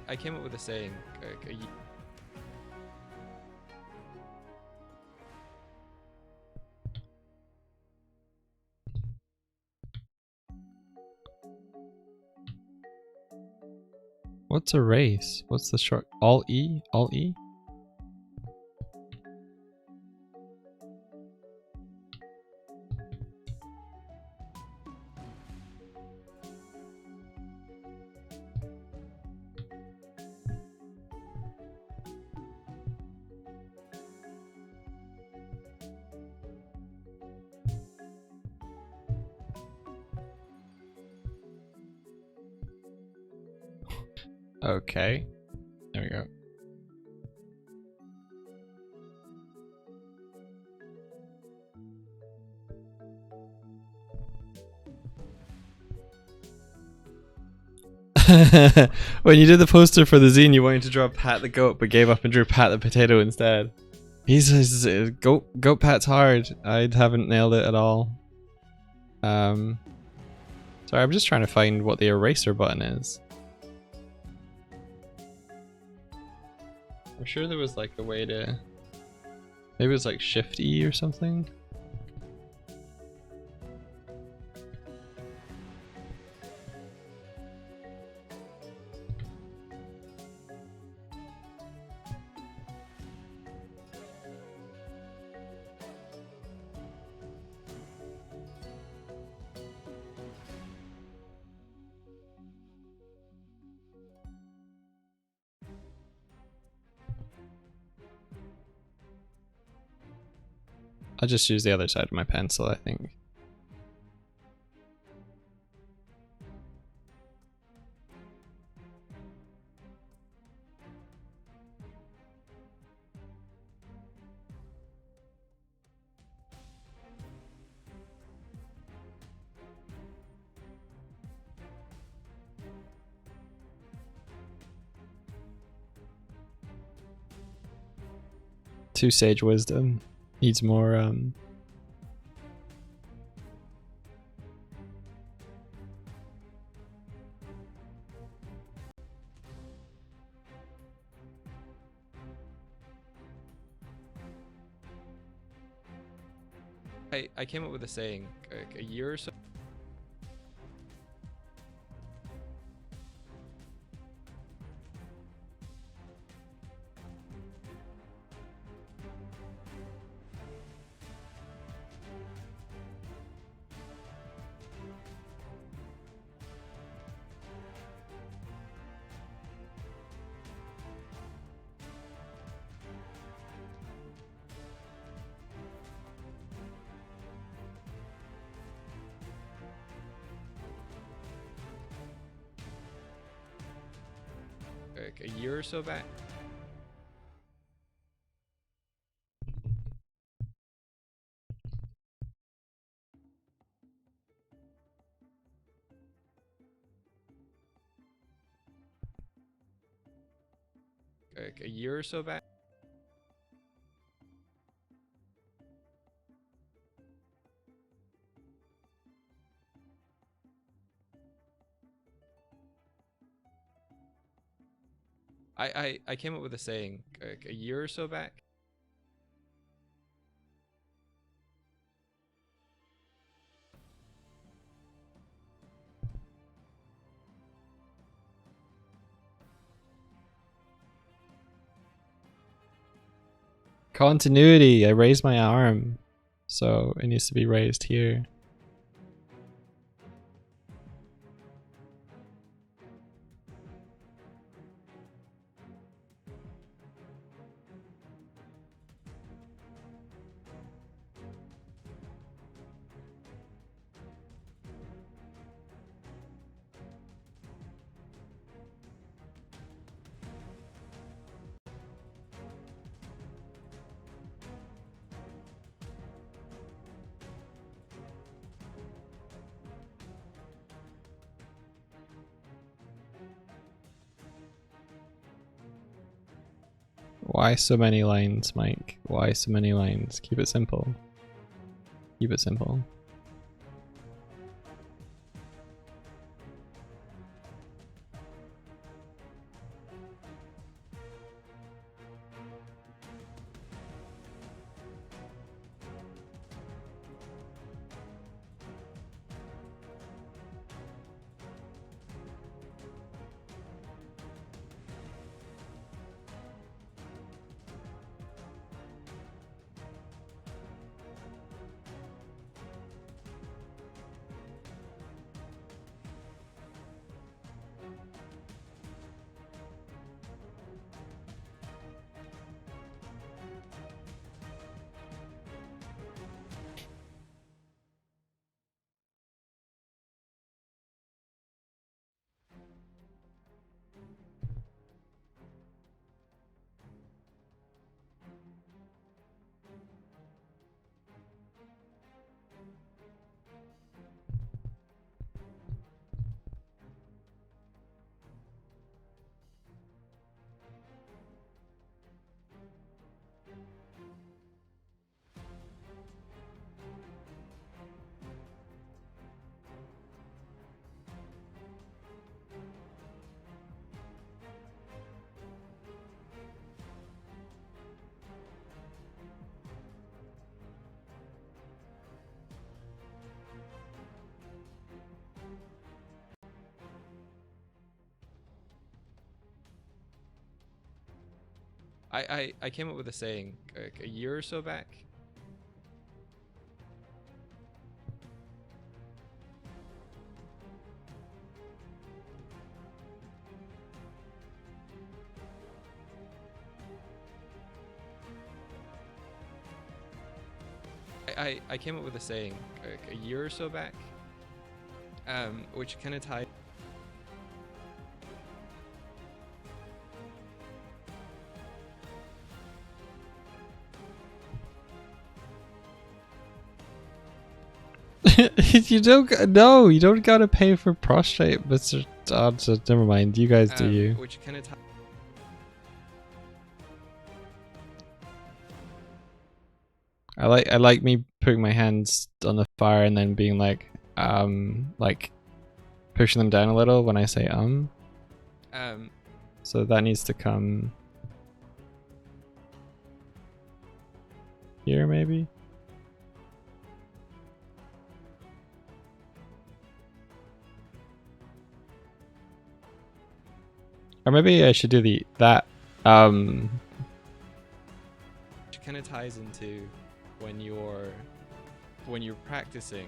I came up with a saying like a What's a race? What's the short? All E? All E? Okay. There we go. When you did the poster for the zine, you wanted to draw Pat the goat, but gave up and drew Pat the potato instead. Goat Pat's hard. I haven't nailed it at all. Sorry, I'm just trying to find what the eraser button is. I'm sure there was like a way to... Maybe it was like Shift E or something? I'll just use the other side of my pencil, I think. Too sage wisdom. Needs more, I came up with a saying like a year or so. Like a year or so back. Like a year or so back. I came up with a saying like a year or so back. Continuity. I raised my arm, so it needs to be raised here. Why so many lines, Mike? Why so many lines? Keep it simple. Keep it simple. I came up with a saying like a year or so back. I came up with a saying like a year or so back, which kind of tied. You don't gotta pay for prostrate, Mr. Never mind, you guys do you. Which kind of I like me putting my hands on the fire and then being like pushing them down a little when I say so that needs to come here maybe. Or maybe I should do that which kind of ties into when you're practicing.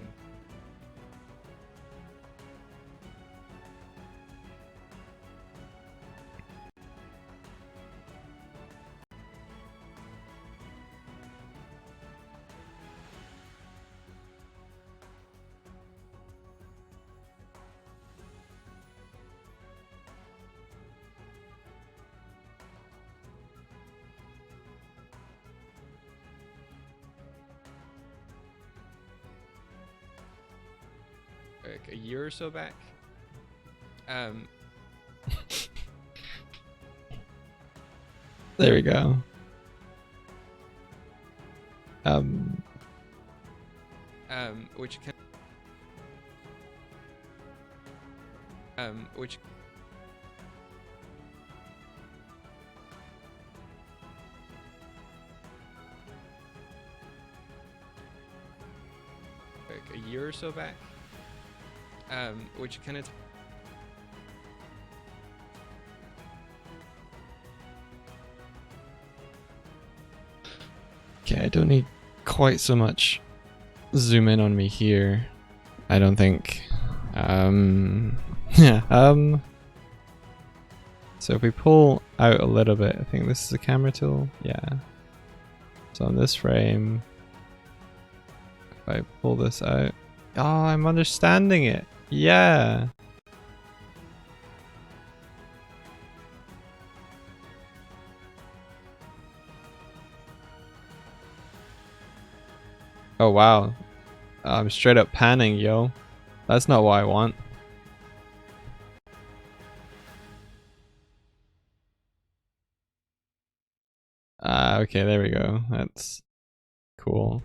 Like a year or so back. There we go. Which can which like a year or so back. Which kind of okay, I don't need quite so much zoom in on me here, I don't think. Yeah, so if we pull out a little bit, I think this is a camera tool, yeah. So on this frame, if I pull this out, oh, I'm understanding it. Yeah. Oh wow. I'm straight up panning, yo. That's not what I want. Okay, there we go. That's cool.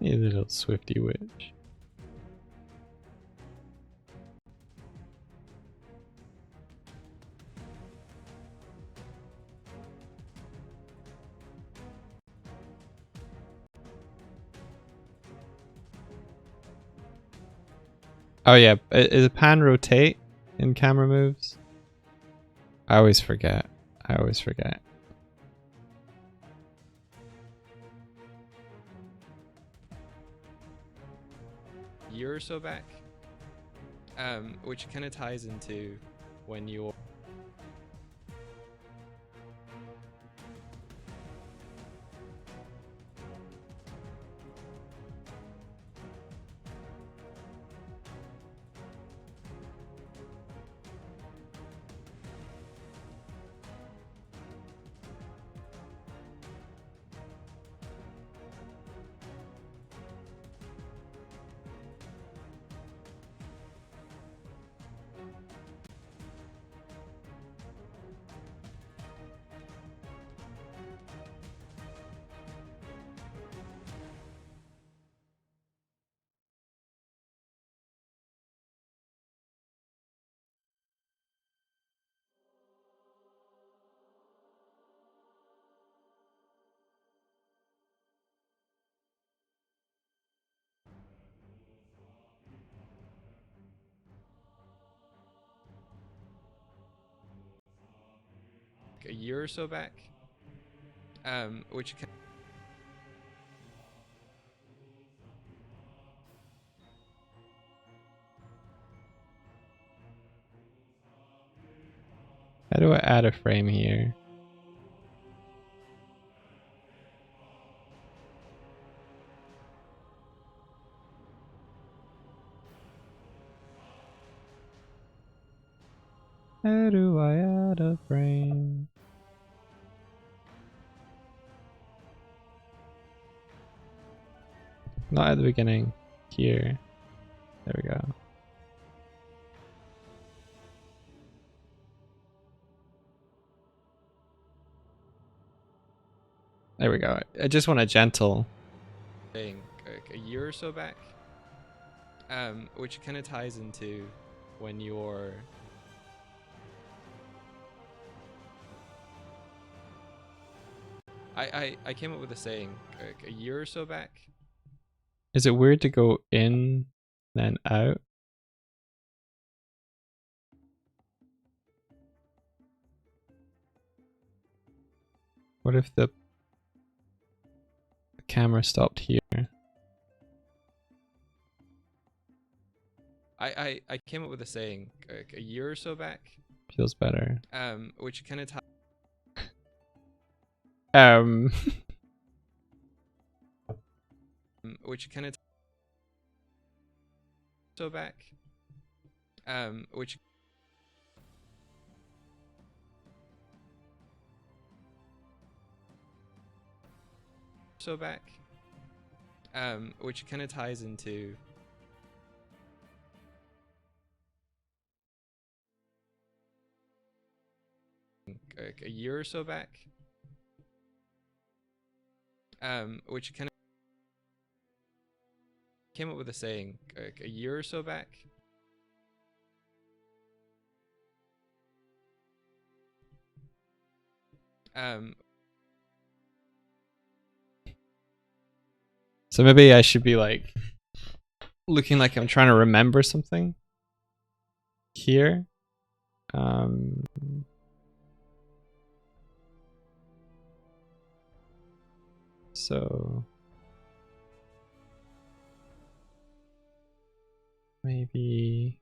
You little swifty witch. Oh yeah, is a pan rotate in camera moves? I always forget. I always forget. Year or so back, which kind of ties into when you're a year or so back, which kind how do I add a frame here? How do I add a frame? Not at the beginning. Here. There we go. There we go. I just want a gentle thing, like a year or so back, which kind of ties into when you're I came up with a saying like a year or so back. Is it weird to go in then out? What if the camera stopped here? I came up with a saying like a year or so back. Feels better. Which kind of which kind of so back. Which so back. Which kind of ties into like a year or so back. Which kind of came up with a saying like a year or so back. So maybe I should be like looking like I'm trying to remember something here. So maybe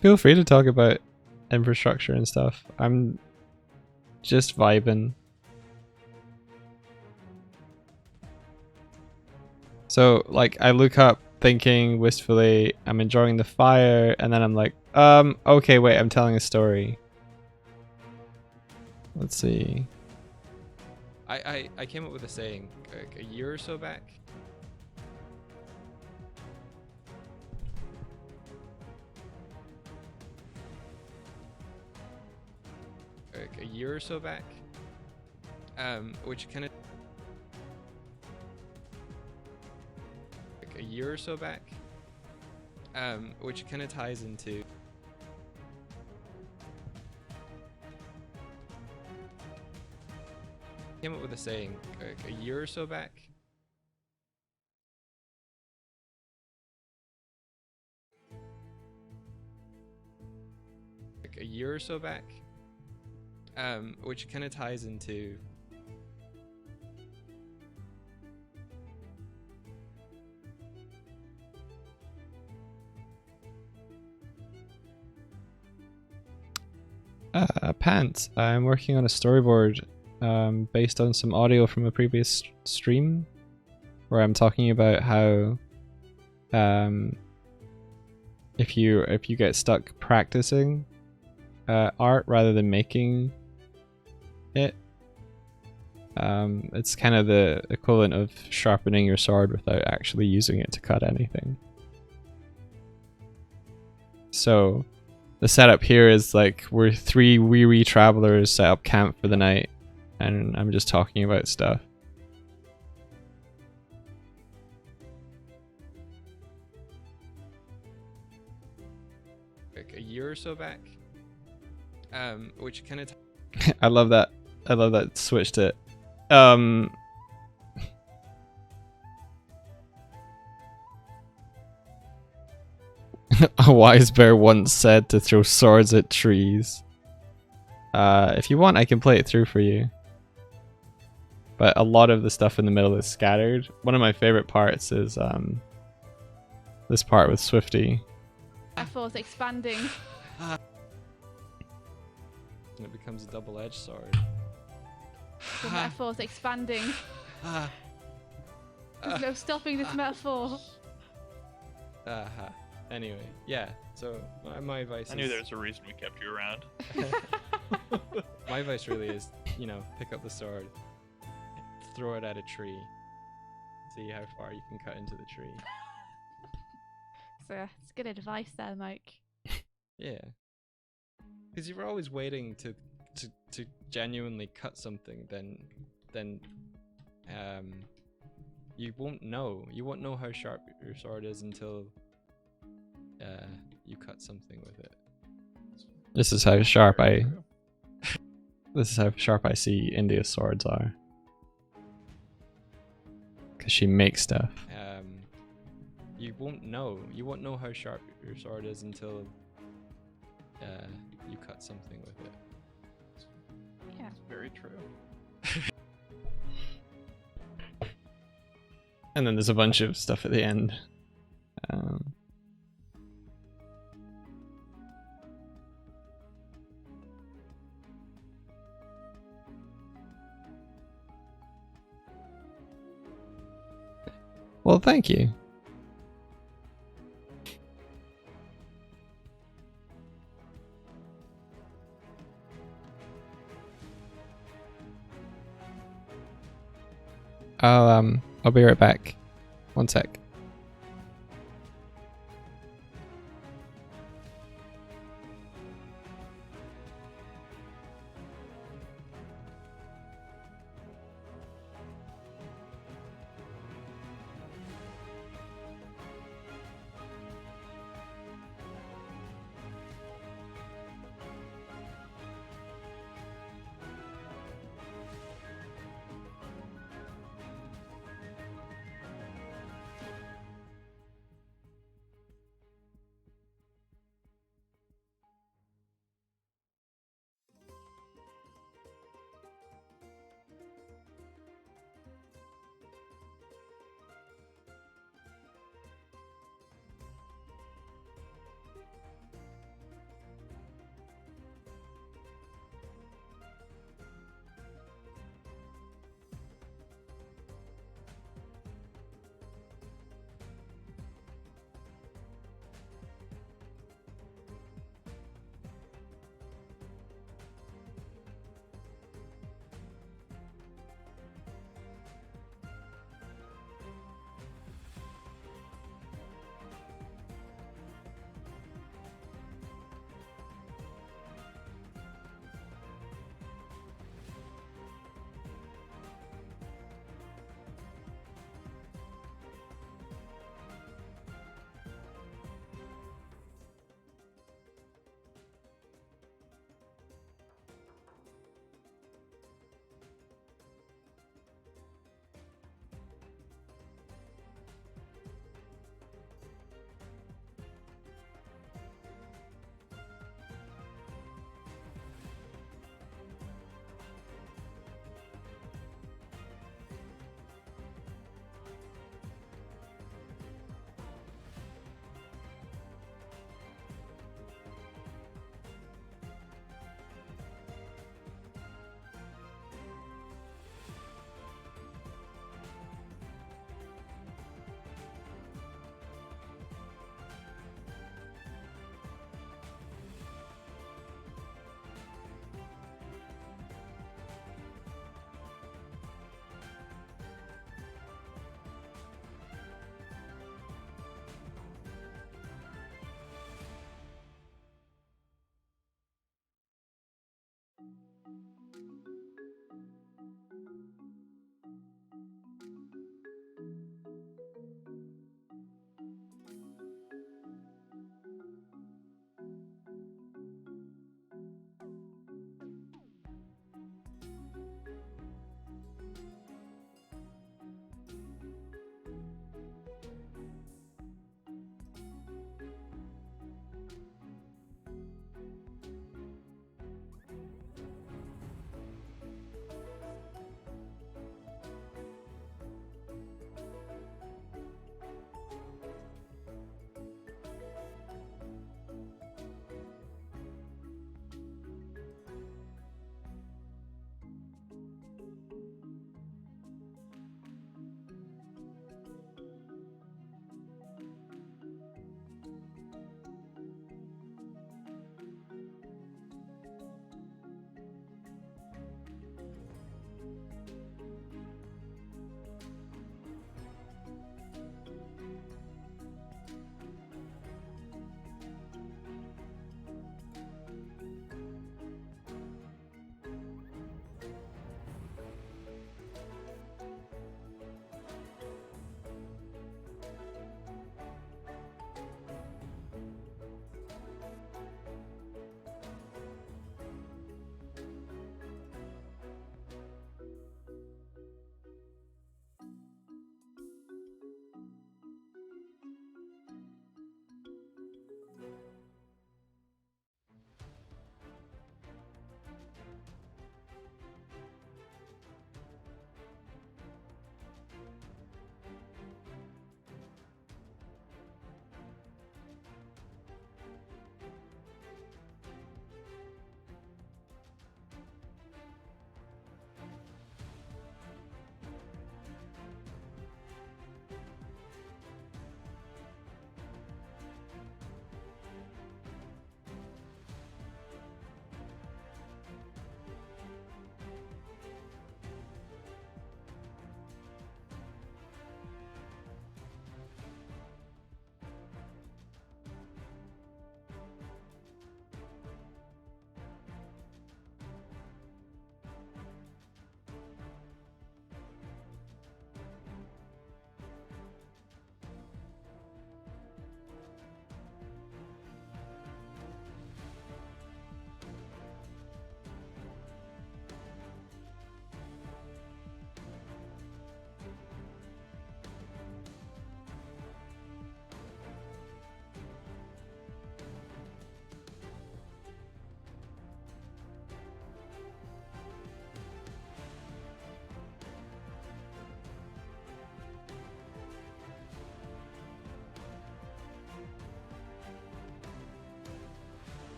feel free to talk about infrastructure and stuff. I'm just vibing. So like I look up thinking wistfully, I'm enjoying the fire, and then I'm like, okay, wait, I'm telling a story. Let's see. I came up with a saying like a year or so back. Like a year or so back. Which kind of like a year or so back. Which kind of ties into came up with a saying like a year or so back. Like a year or so back, which kind of ties into Pants. I'm working on a storyboard based on some audio from a previous stream where I'm talking about how if you get stuck practicing art rather than making it, it's kind of the equivalent of sharpening your sword without actually using it to cut anything. So the setup here is like we're three weary travelers set up camp for the night, and I'm just talking about stuff. Like a year or so back, which kind of I love that. I love that switched it. A wise bear once said to throw swords at trees. If you want, I can play it through for you. But a lot of the stuff in the middle is scattered. One of my favorite parts is this part with Swifty. Metaphors expanding. And it becomes a double-edged sword. The metaphor's expanding. There's no stopping this metaphor. Anyway, yeah. So my advice. I knew there was a reason we kept you around. My advice really is, you know, pick up the sword, throw it at a tree, see how far you can cut into the tree. So it's good advice there, Mike. Yeah. Because you're always waiting to genuinely cut something, then you won't know. You won't know how sharp your sword is until you cut something with it. This is how sharp I see India's swords are. Because she makes stuff. You won't know. You won't know how sharp your sword is until you cut something with it. Yeah. It's very true. And then there's a bunch of stuff at the end. Well, thank you. I'll be right back. One sec.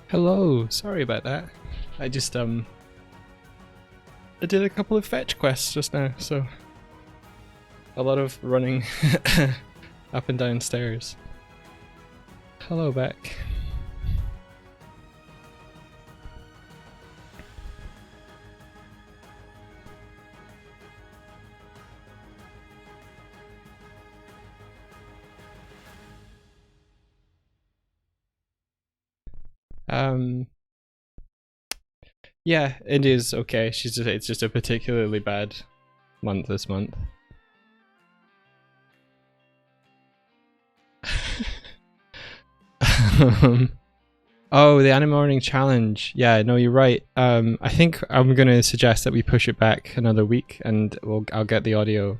Hello, sorry about that. I just I did a couple of fetch quests just now, so a lot of running up and down stairs. Hello back. Yeah, it is okay. It's just a particularly bad month this month. Oh, the Anime Morning Challenge. Yeah, no, you're right. I think I'm gonna suggest that we push it back another week, and I'll get the audio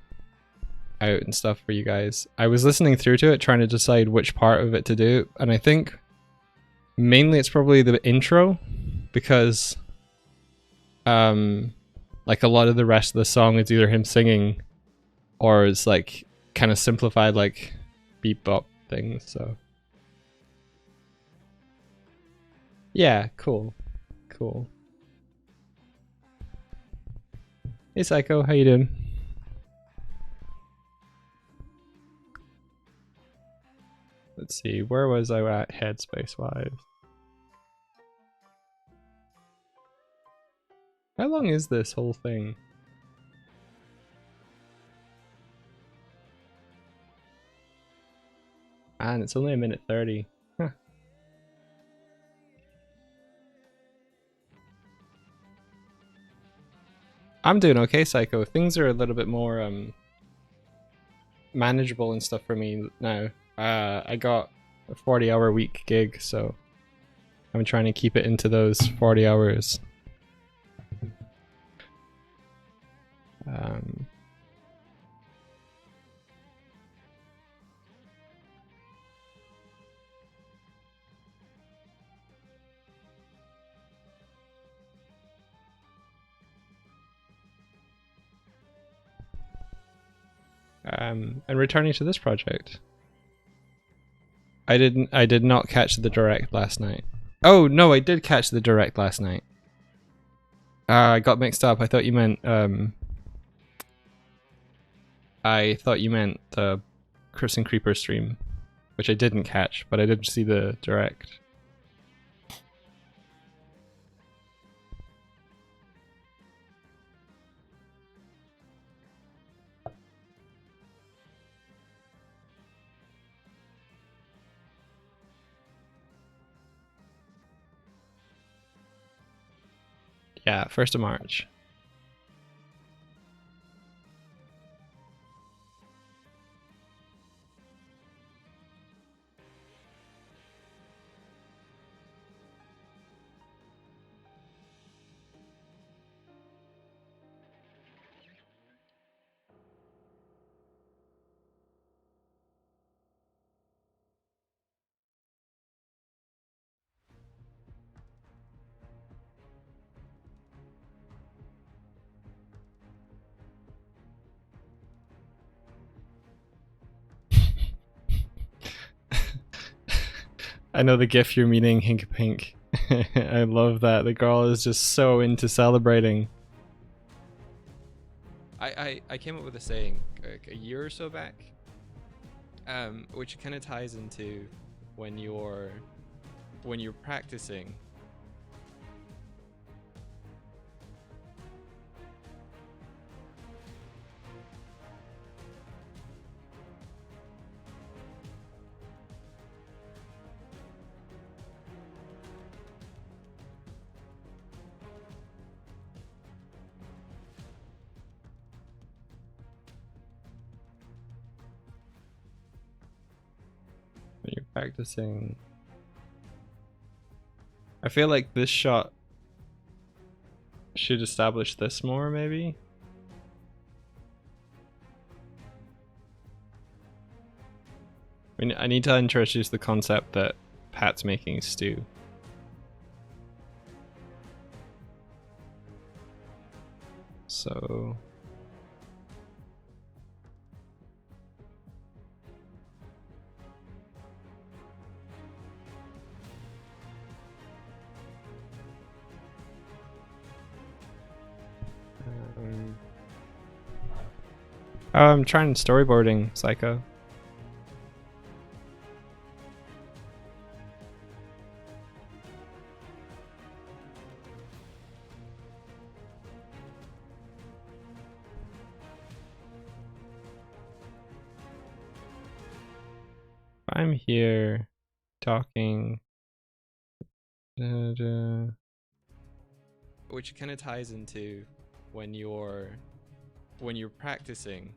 out and stuff for you guys. I was listening through to it, trying to decide which part of it to do, and I think mainly it's probably the intro, because like a lot of the rest of the song is either him singing or it's like kind of simplified like beat bop things, so yeah, cool. Hey Psycho, how you doing? Let's see, where was I at headspace wise? How long is this whole thing? And it's only 1:30. Huh. I'm doing okay, Psycho. Things are a little bit more manageable and stuff for me now. I got a 40-hour week gig, so I'm trying to keep it into those 40 hours. And returning to this project, I did not catch the direct last night. Oh no, I did catch the direct last night. I got mixed up. I thought you meant the Chris and Creeper stream, which I didn't catch, but I did see the direct. Yeah, 1st of March. I know the gif you're meaning, Hink Pink. I love that. The girl is just so into celebrating. I came up with a saying like a year or so back, which kind of ties into when you're practicing. When you're practicing, I feel like this shot should establish this more, maybe. I mean, I need to introduce the concept that Pat's making stew. So Oh, I'm trying storyboarding, Psycho. I'm here talking, which kind of ties into when you're practicing.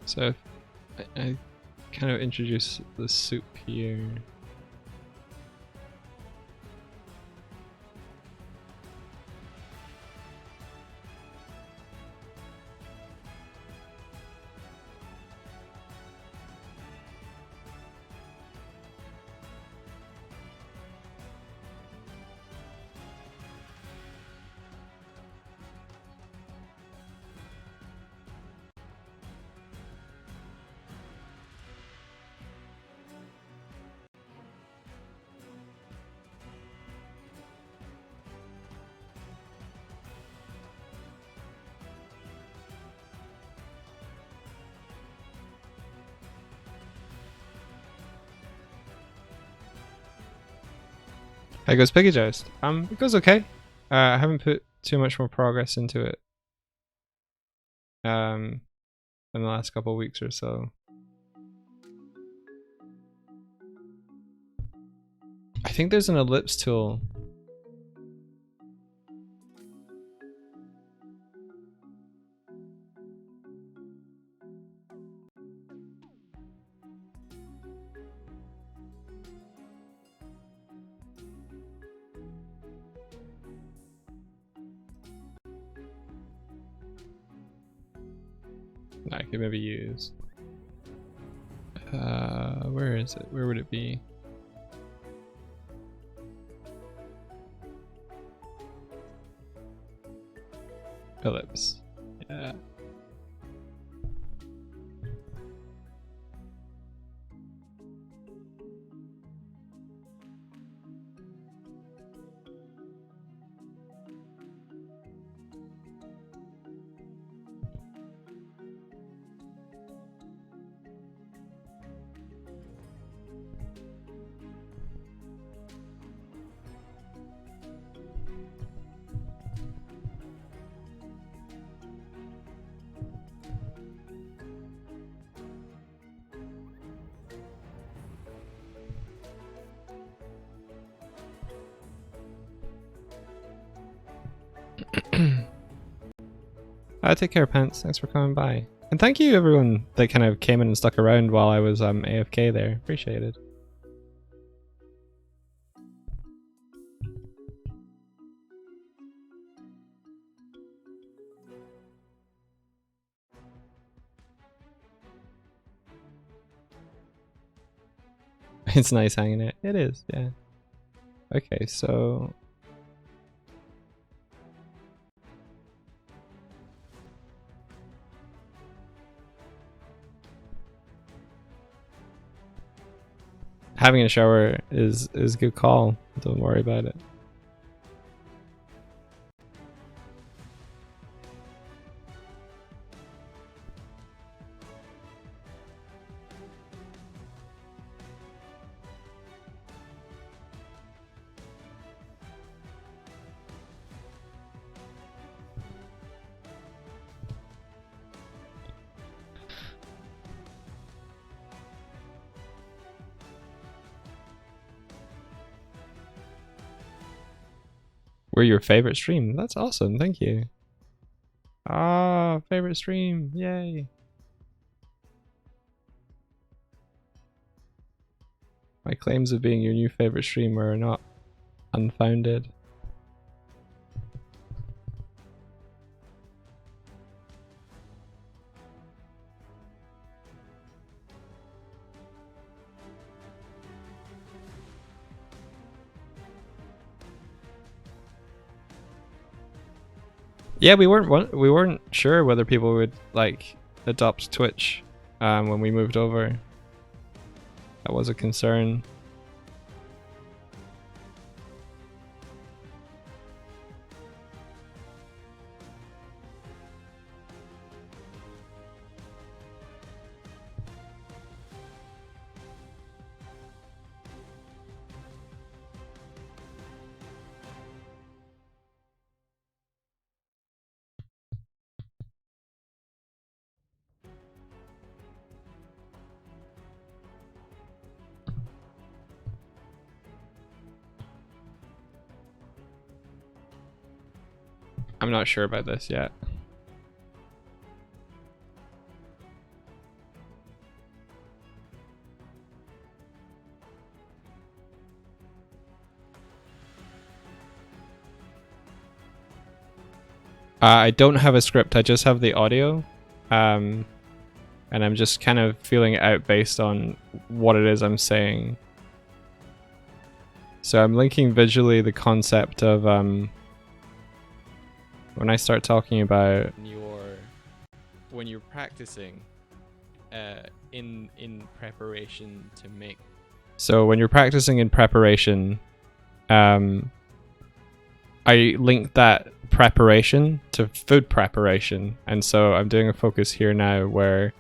So I kind of introduce the soup here. How goes Piggy Joust? It goes okay. I haven't put too much more progress into it. In the last couple of weeks or so. I think there's an ellipse tool. I could maybe use. Where is it? Where would it be? Ellipse. Yeah. Take care, Pants. Thanks for coming by. And thank you everyone that kind of came in and stuck around while I was AFK there. Appreciate it. It's nice hanging it. It is, yeah. Okay, so having a shower is a good call. Don't worry about it. We're your favorite stream. That's awesome. Thank you. Ah, favorite stream. Yay. My claims of being your new favorite streamer are not unfounded. Yeah, we weren't sure whether people would like adopt Twitch when we moved over. That was a concern. I'm not sure about this yet. I don't have a script, I just have the audio. And I'm just kind of feeling it out based on what it is I'm saying. So I'm linking visually the concept of when I start talking about when you're practicing in preparation to make. So when you're practicing in preparation, I link that preparation to food preparation, and so I'm doing a focus here now where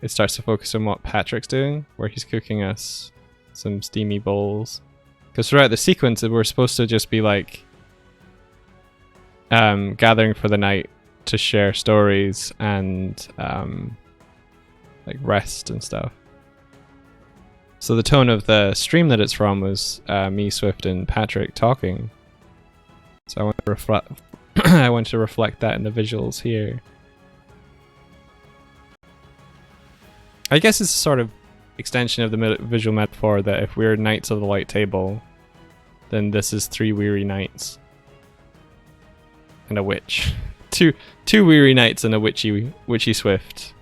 it starts to focus on what Patrick's doing, where he's cooking us some steamy bowls. Because throughout the sequence, we're supposed to just be like gathering for the night to share stories and like rest and stuff. So the tone of the stream that it's from was me, Swift, and Patrick talking. So I want to reflect. I want to reflect that in the visuals here. I guess it's a sort of extension of the visual metaphor that if we're Knights of the White Table, then this is 3 weary knights and a witch. two weary knights and a witchy Swift.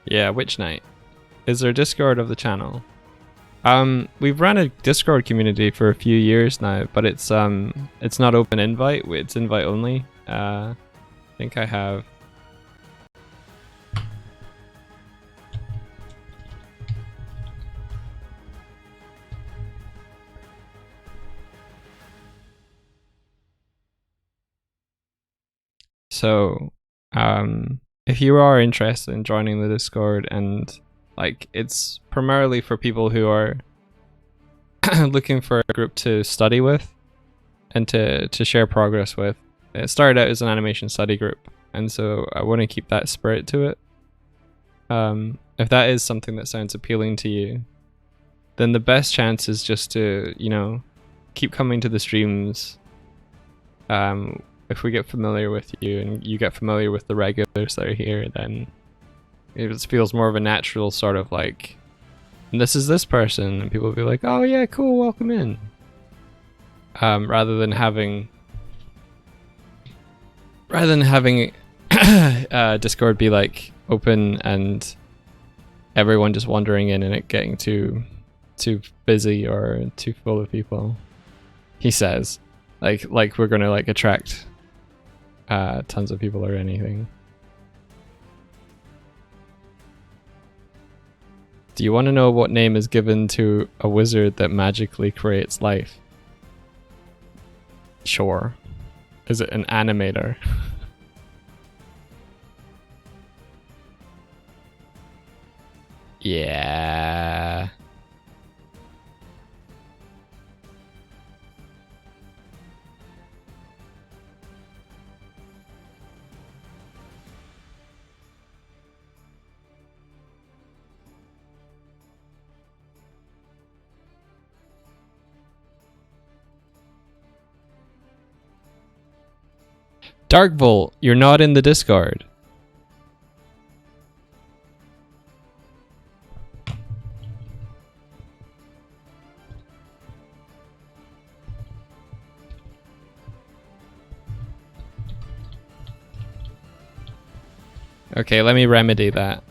Yeah, Witch Knight. Is there Discord of the channel? We've run a Discord community for a few years now, but it's not open invite, it's invite only. I think I have. So, if you are interested in joining the Discord, and like it's primarily for people who are looking for a group to study with and to share progress with. It started out as an animation study group, and so I want to keep that spirit to it. If that is something that sounds appealing to you, then the best chance is just to, you know, keep coming to the streams. If we get familiar with you and you get familiar with the regulars that are here, then it just feels more of a natural sort of like, this is this person, and people will be like, oh yeah, cool, welcome in. Rather than having Discord be like open and everyone just wandering in and it getting too busy or too full of people. He says, like we're gonna like attract tons of people or anything. Do you want to know what name is given to a wizard that magically creates life? Sure. Is it an animator? Yeah. Darkvolt, you're not in the Discord. Okay, let me remedy that.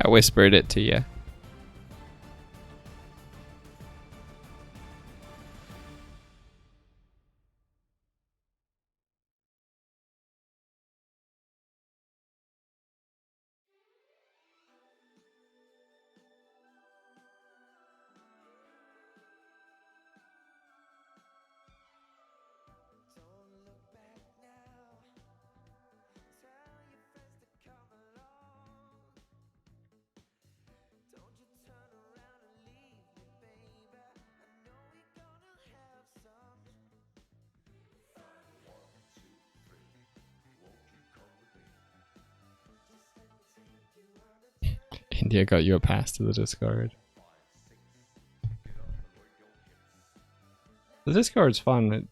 I whispered it to you. India got you a pass to the Discord. The Discord's fun.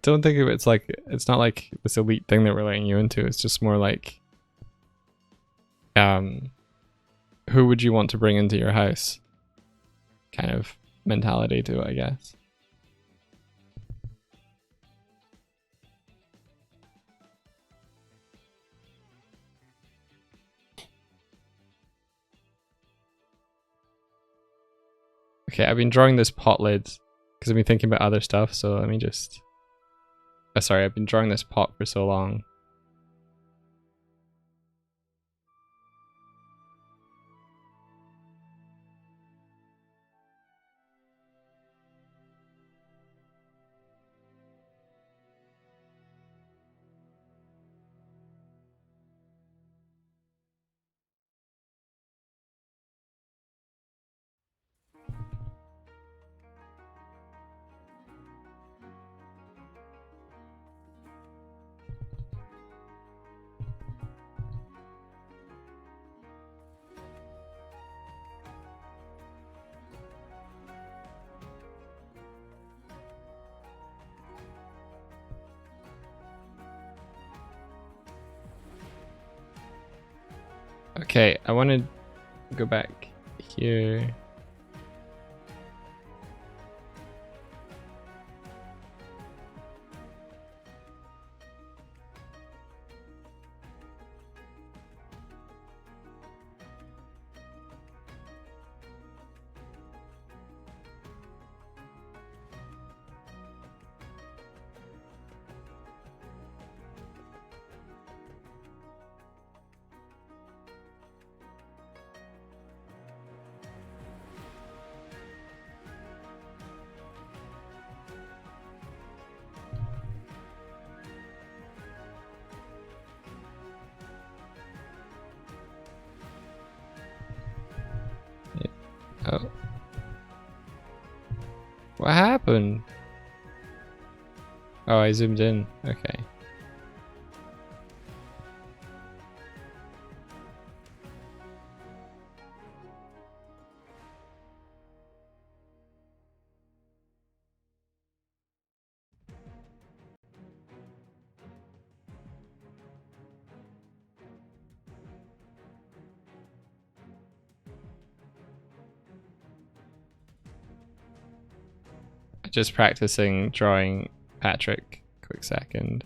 Don't think of it's like it's not like this elite thing that we're letting you into. It's just more like, who would you want to bring into your house? Kind of mentality to it, I guess. Okay, I've been drawing this pot lid because I've been thinking about other stuff, so let me just... Oh, sorry, I've been drawing this pot for so long. Okay, I want to go back here. Oh. What happened? Oh, I zoomed in. Okay. Just practicing drawing Patrick. Quick second.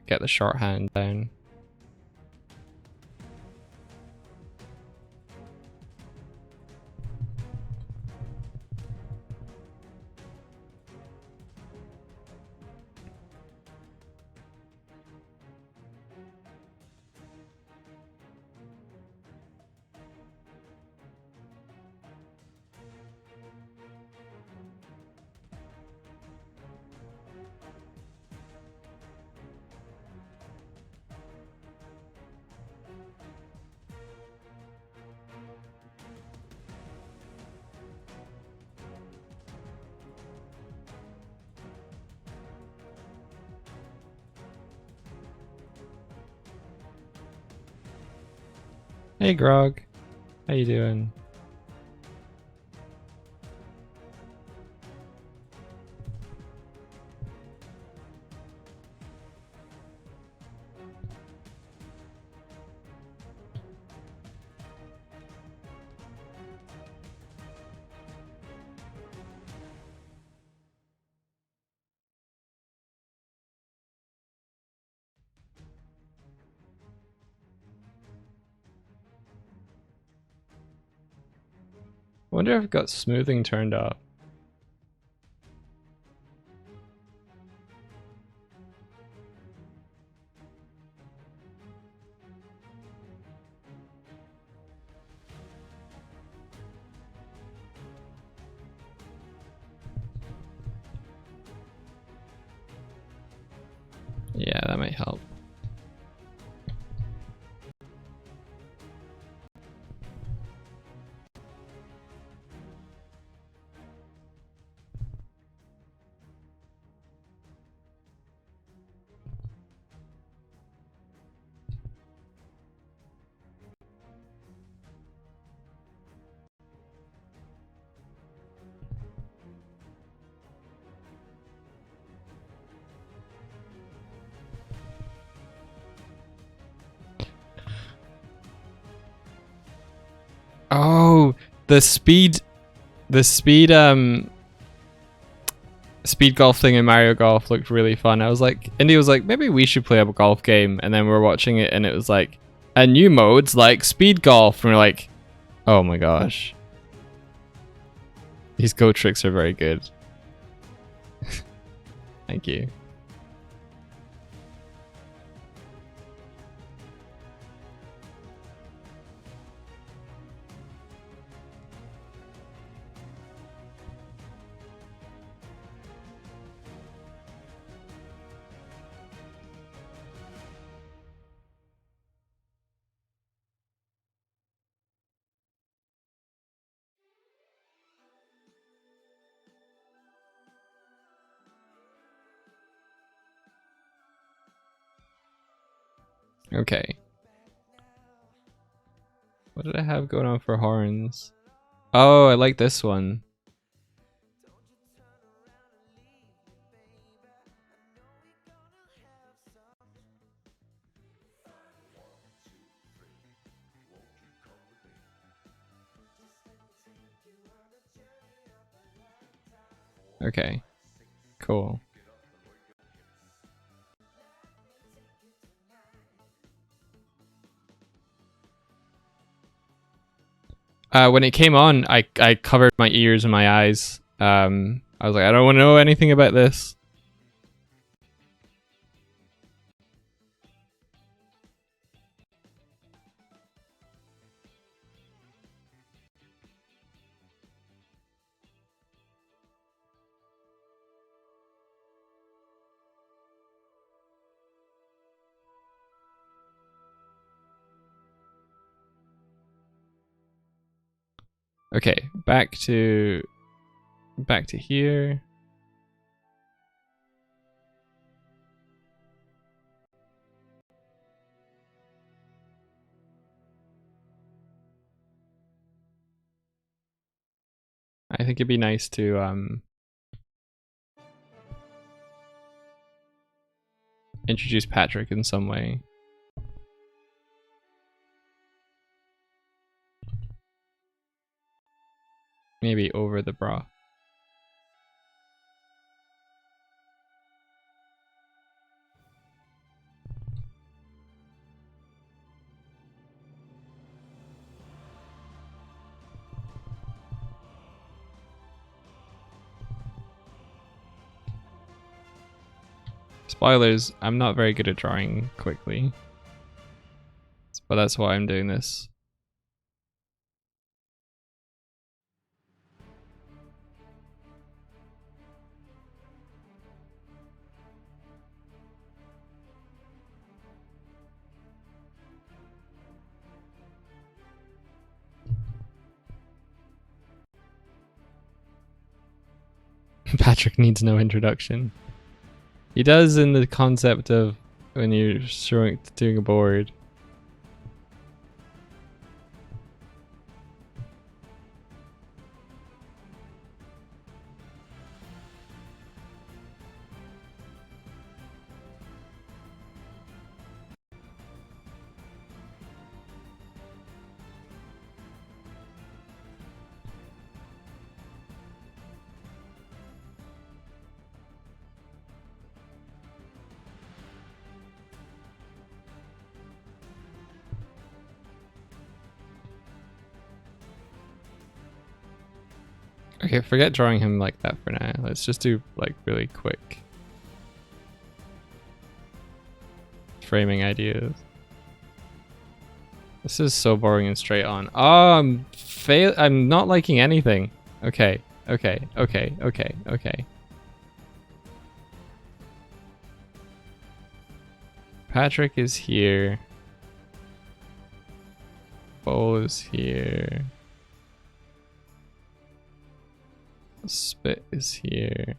Get the shorthand down. Hey Grog, how you doing? I wonder if I've got smoothing turned up. Yeah, that might help. Oh, the speed speed golf thing in Mario Golf looked really fun. I was like, Indy was like, maybe we should play a golf game, and then we were watching it and it was like, and new modes like speed golf, and we're like, oh my gosh. These go tricks are very good. Thank you. Okay. What did I have going on for horns? Oh, I like this one. Okay. Cool. When it came on, I covered my ears and my eyes. I was like, I don't want to know anything about this. Okay, back to here. I think it'd be nice to introduce Patrick in some way. Maybe over the bra. Spoilers, I'm not very good at drawing quickly. But that's why I'm doing this. Patrick needs no introduction. He does in the concept of when you're doing a board. Okay, forget drawing him like that for now. Let's just do like really quick framing ideas. This is so boring and straight on. Oh, I'm not liking anything. Okay, okay, okay, okay, okay. Patrick is here. Bowl is here. Spit is here.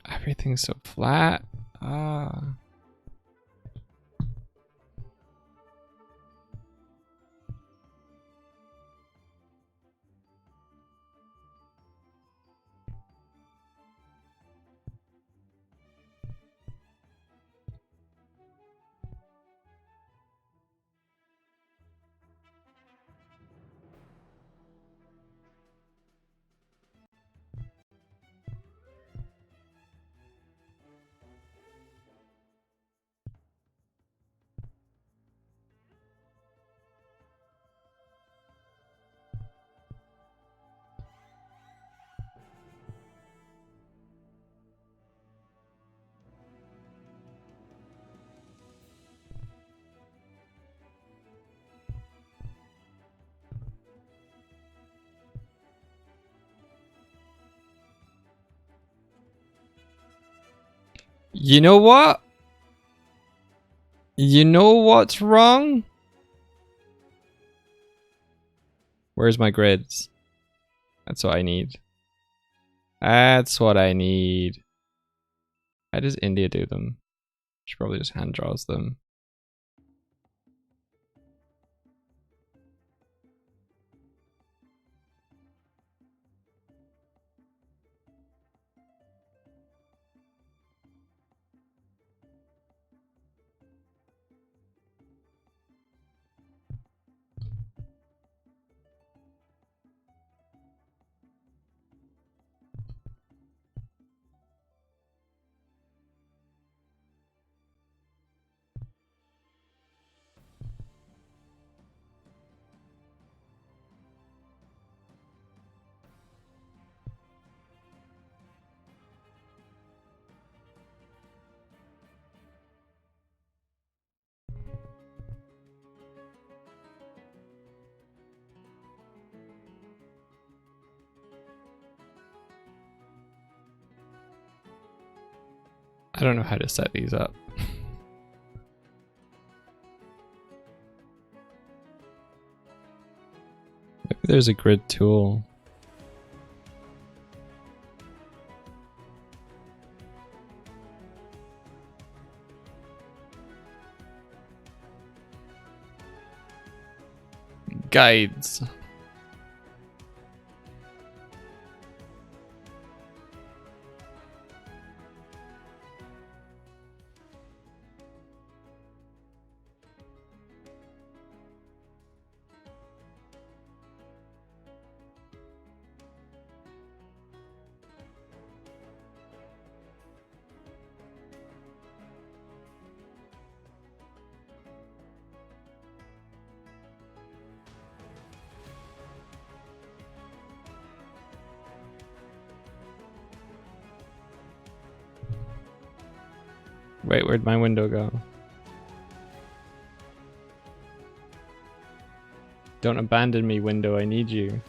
Everything's so flat. Ah. You know what? You know what's wrong? Where's my grids? That's what I need. That's what I need. How does India do them? She probably just hand draws them. I don't know how to set these up. Maybe there's a grid tool. Guides. Wait, where'd my window go? Don't abandon me, window. I need you.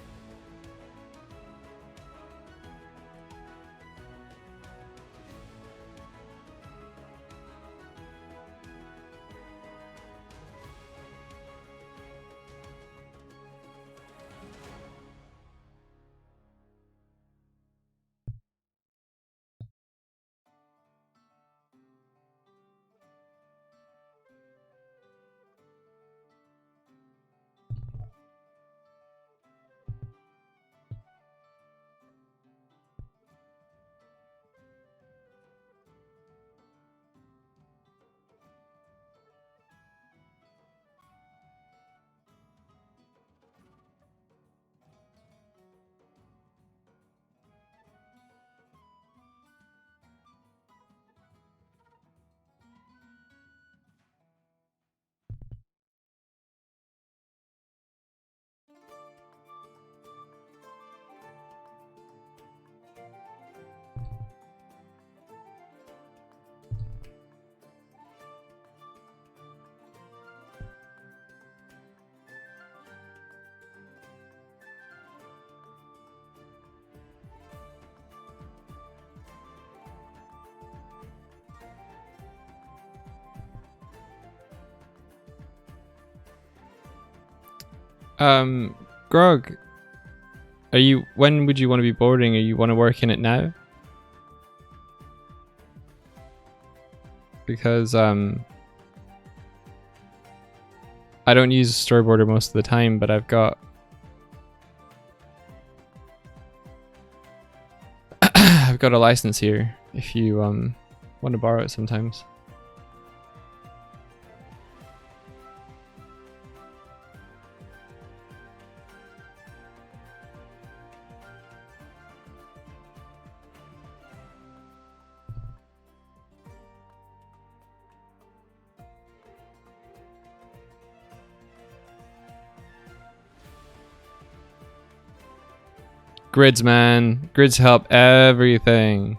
Grog, when would you want to be boarding? Are you want to work in it now? Because I don't use Storyboarder most of the time, but I've got I've got a license here if you want to borrow it sometimes. Grids, man. Grids help everything.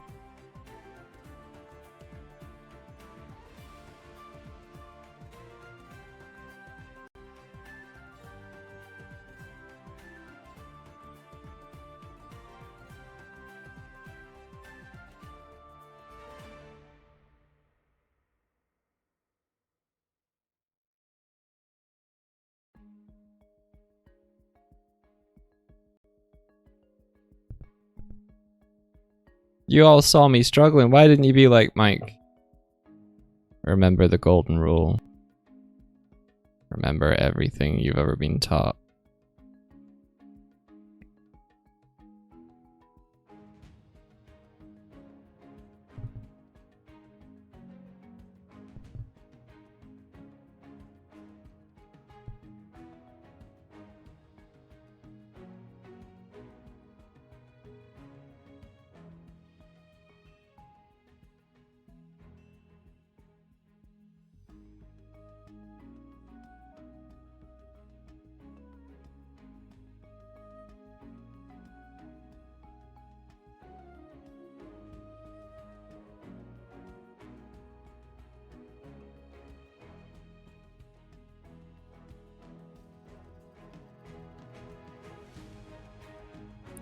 You all saw me struggling. Why didn't you be like Mike? Remember the golden rule. Remember everything you've ever been taught.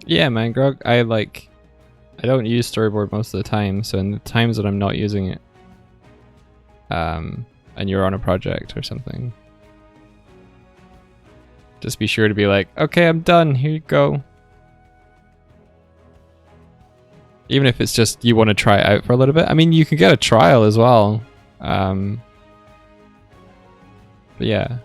Yeah, man, Grog, I don't use Storyboard most of the time, so in the times that I'm not using it, and you're on a project or something, just be sure to be like, okay, I'm done, here you go. Even if it's just you want to try it out for a little bit. I mean, you can get a trial as well. But yeah.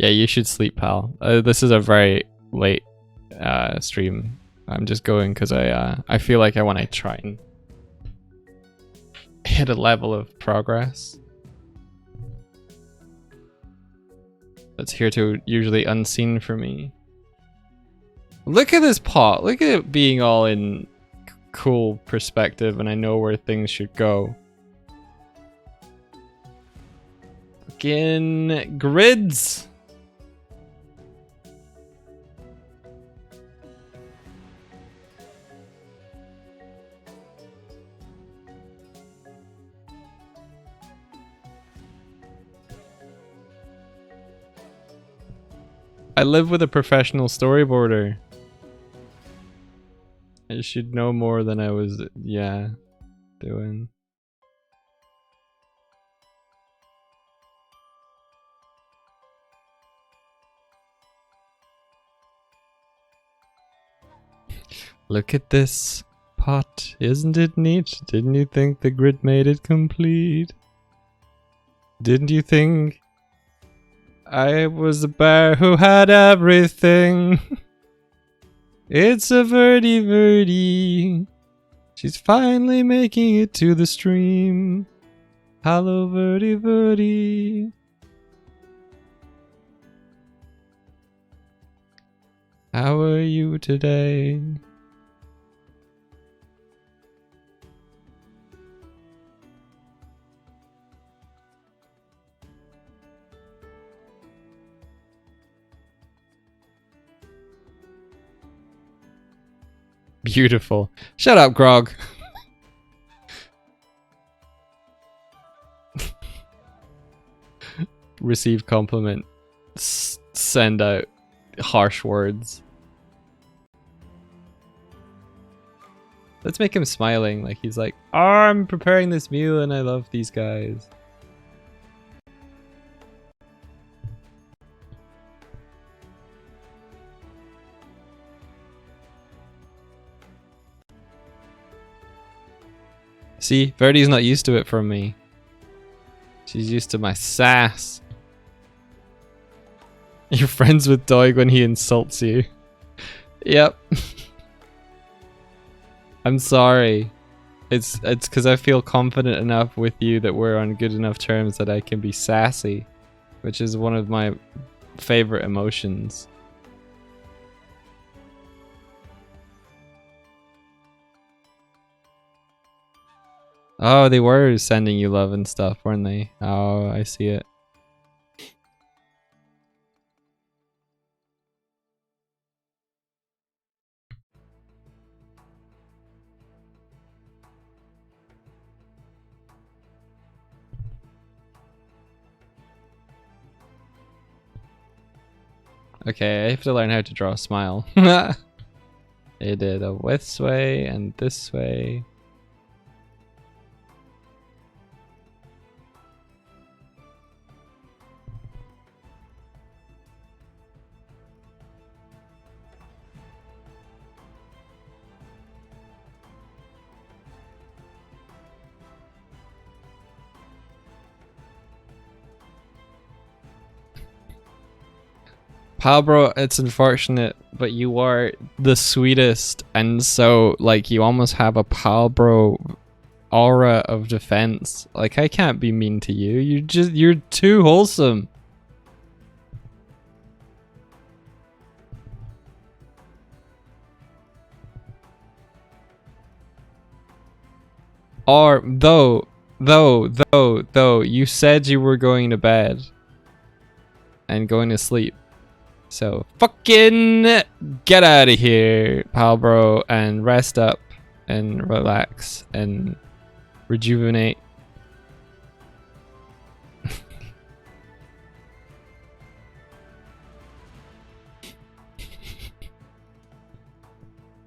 Yeah, you should sleep, pal. This is a very late stream. I'm just going because I feel like I want to try and hit a level of progress that's hitherto usually unseen for me. Look at this pot. Look at it being all in cool perspective, and I know where things should go. Fucking grids. I live with a professional storyboarder. I should know more than I was, yeah, doing. Look at this pot. Isn't it neat? Didn't you think the grid made it complete? Didn't you think I was a bear who had everything? It's a Verdi. She's finally making it to the stream. Hello, Verdi. How are you today? Beautiful. Shut up, Grog. Receive compliment. Send out harsh words. Let's make him smiling, like he's like, oh, I'm preparing this meal and I love these guys. See, Verdi's not used to it from me. She's used to my sass. You're friends with Doig when he insults you. Yep. I'm sorry. It's because I feel confident enough with you that we're on good enough terms that I can be sassy, which is one of my favorite emotions. Oh, they were sending you love and stuff, weren't they? Oh, I see it. Okay, I have to learn how to draw a smile. It did a this way and this way. Pal bro, it's unfortunate, but you are the sweetest, and so like you almost have a pal bro aura of defense. Like I can't be mean to you. You're too wholesome. Or though, you said you were going to bed and going to sleep. So fucking get out of here, pal bro, and rest up and relax and rejuvenate.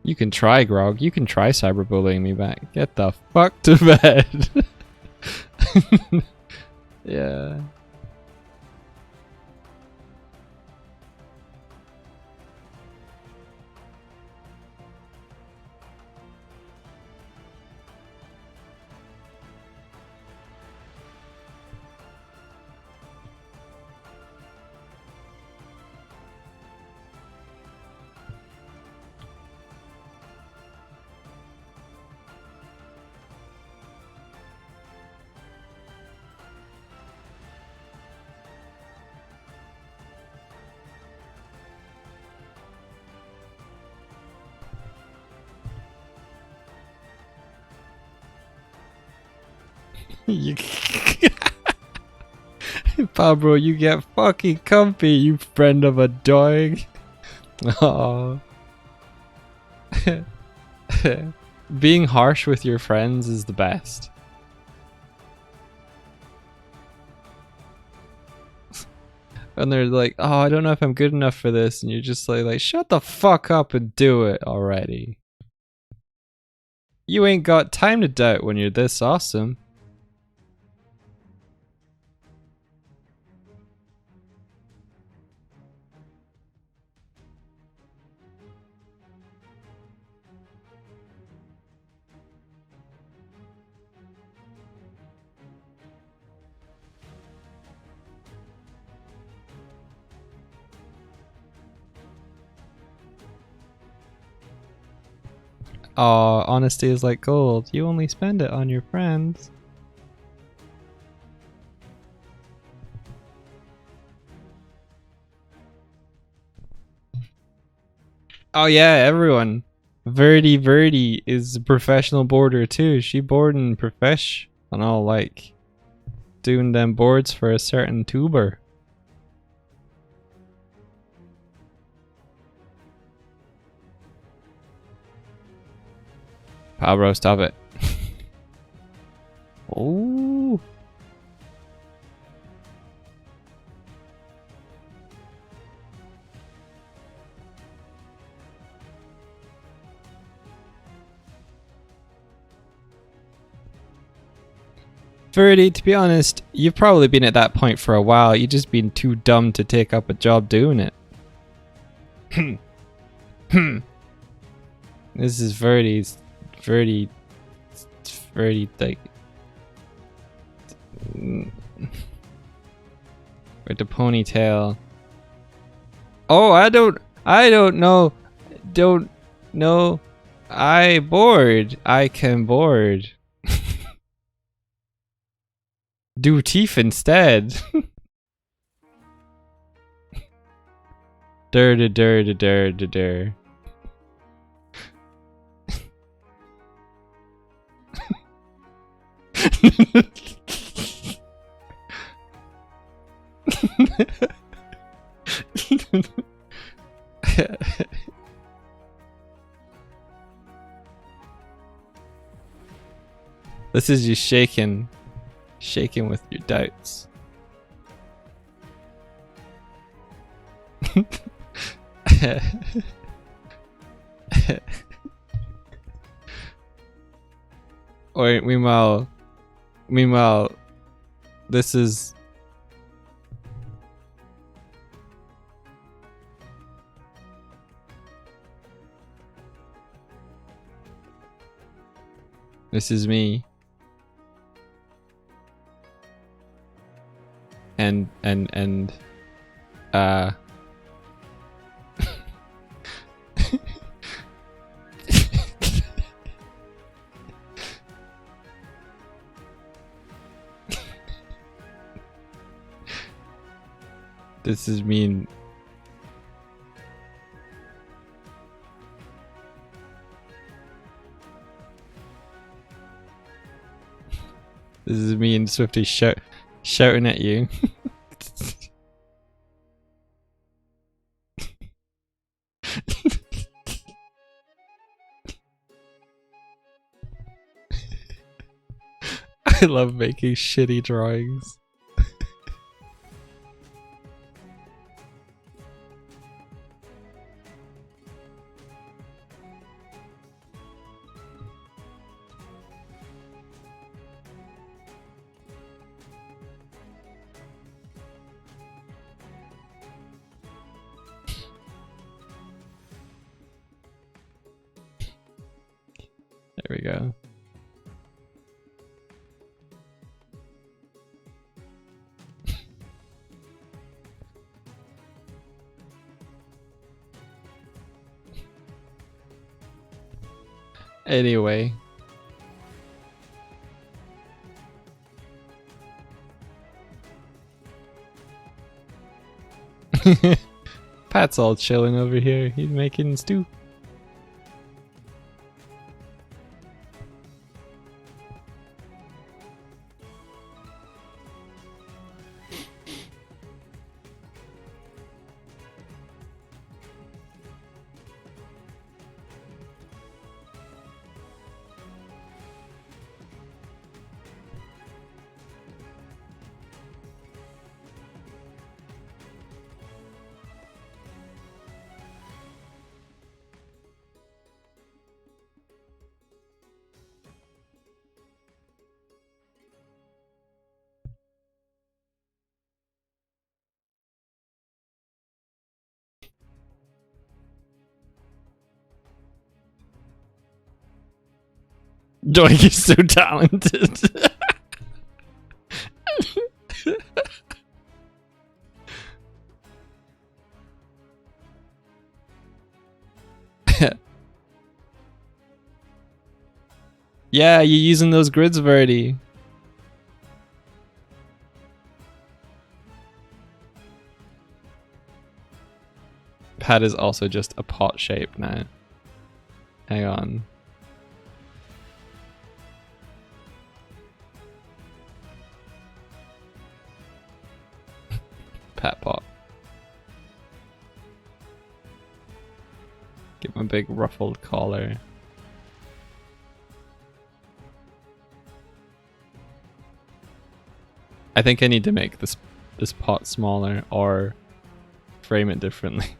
You can try, Grog. You can try cyberbullying me back. Get the fuck to bed. Yeah. You Pablo, you get fucking comfy, you friend of a Doig. Oh. Being harsh with your friends is the best. And they're like, oh, I don't know if I'm good enough for this. And you're just like, shut the fuck up and do it already. You ain't got time to doubt when you're this awesome. Aw, honesty is like gold. You only spend it on your friends. Oh yeah, everyone. Verdi is a professional boarder too. She boarding professional, like doing them boards for a certain tuber. Pablo, stop it. Oh. Verdi, to be honest, you've probably been at that point for a while. You've just been too dumb to take up a job doing it. This is Verdi, like... with the ponytail. Oh, I don't know. Don't know. I bored. I can board. Do teeth instead. Dur. This is you shaking with your doubts. Or meanwhile, this is me. And this is mean. This is me and Swifty shouting at you. I love making shitty drawings. There we go. Anyway. Pat's all chilling over here. He's making stew. Doig is so talented. Yeah, you're using those grids, Verdi. Pad is also just a pot shape now. Hang on. Pat pot. Get my big ruffled collar. I think I need to make this pot smaller or frame it differently.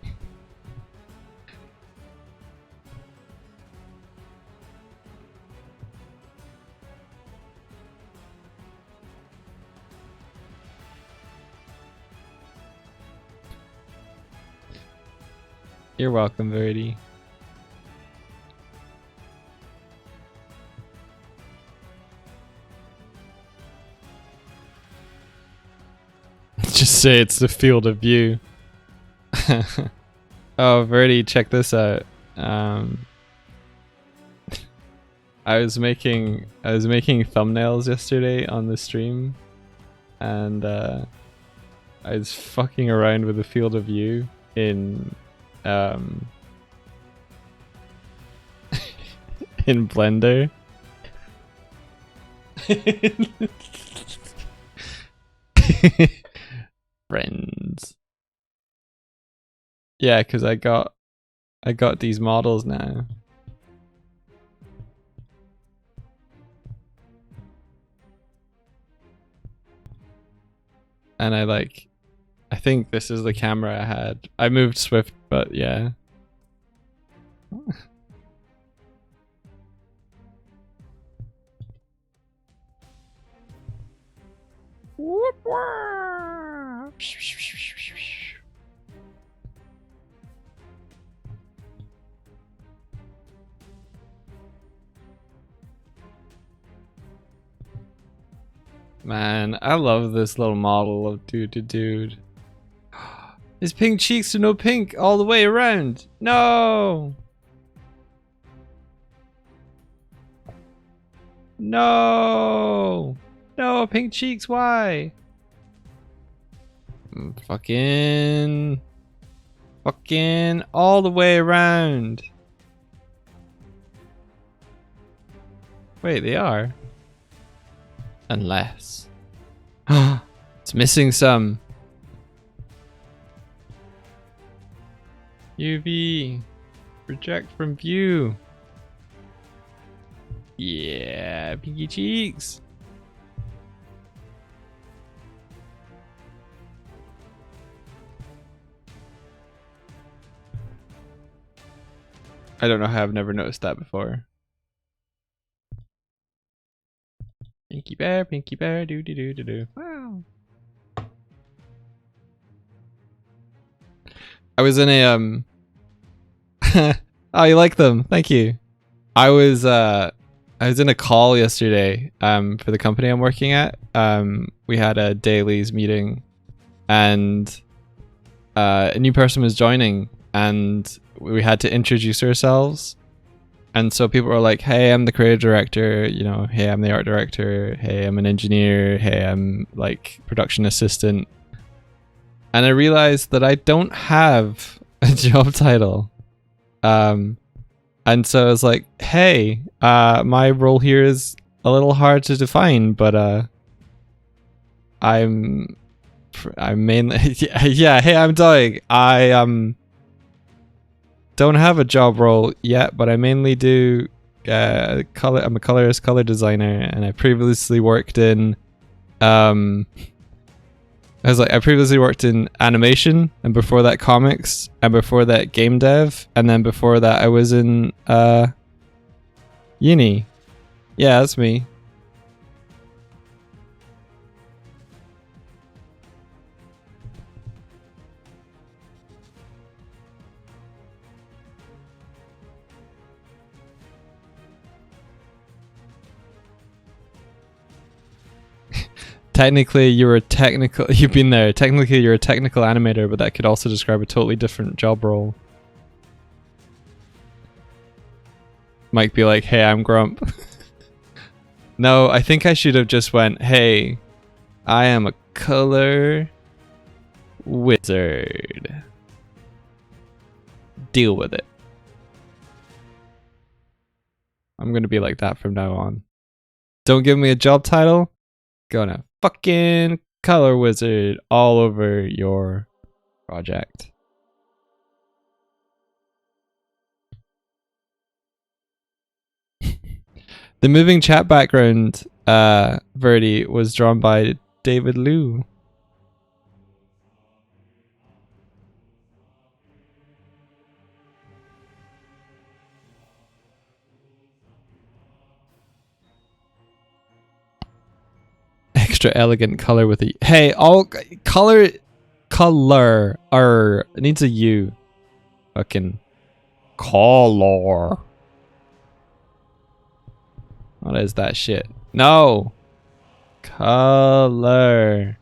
You're welcome, Verdi. Just say it's the field of view. Oh, Verdi, check this out. I was making thumbnails yesterday on the stream, and I was fucking around with the field of view in in Blender. Friends. Yeah, because I got these models now. And I think this is the camera I had. I moved Swift, but yeah. Man, I love this little model of dude. His pink cheeks are no pink all the way around. No! No! No, pink cheeks, why? Fucking all the way around. Wait, they are. Unless. It's missing some. UV. Project from view. Yeah, pinky cheeks. I don't know how I've never noticed that before. Pinky bear, doo doo doo doo doo. Wow. I was in a oh, you like them? Thank you. I was in a call yesterday for the company I'm working at. We had a dailies meeting, and a new person was joining, and we had to introduce ourselves. And so people were like, hey, I'm the creative director, you know, hey, I'm the art director, hey, I'm an engineer, hey, I'm like production assistant. And I realized that I don't have a job title. And so I was like, hey, my role here is a little hard to define, but I'm mainly yeah, hey, I'm Doig. I don't have a job role yet, but I mainly do color. I'm a colorist, color designer, and I previously worked in I previously worked in animation, and before that comics, and before that game dev, and then before that I was in uni. Yeah, that's me. Technically, you've been there. Technically, you're a technical animator, but that could also describe a totally different job role. Might be like, hey, I'm Grump. No, I think I should have just went, hey, I am a color wizard. Deal with it. I'm gonna be like that from now on. Don't give me a job title. Gonna fucking color wizard all over your project. The moving chat background, Verdi, was drawn by David Liu. Extra elegant color with a hey, all color it needs a U. Fucking color. What is that shit? No. Color.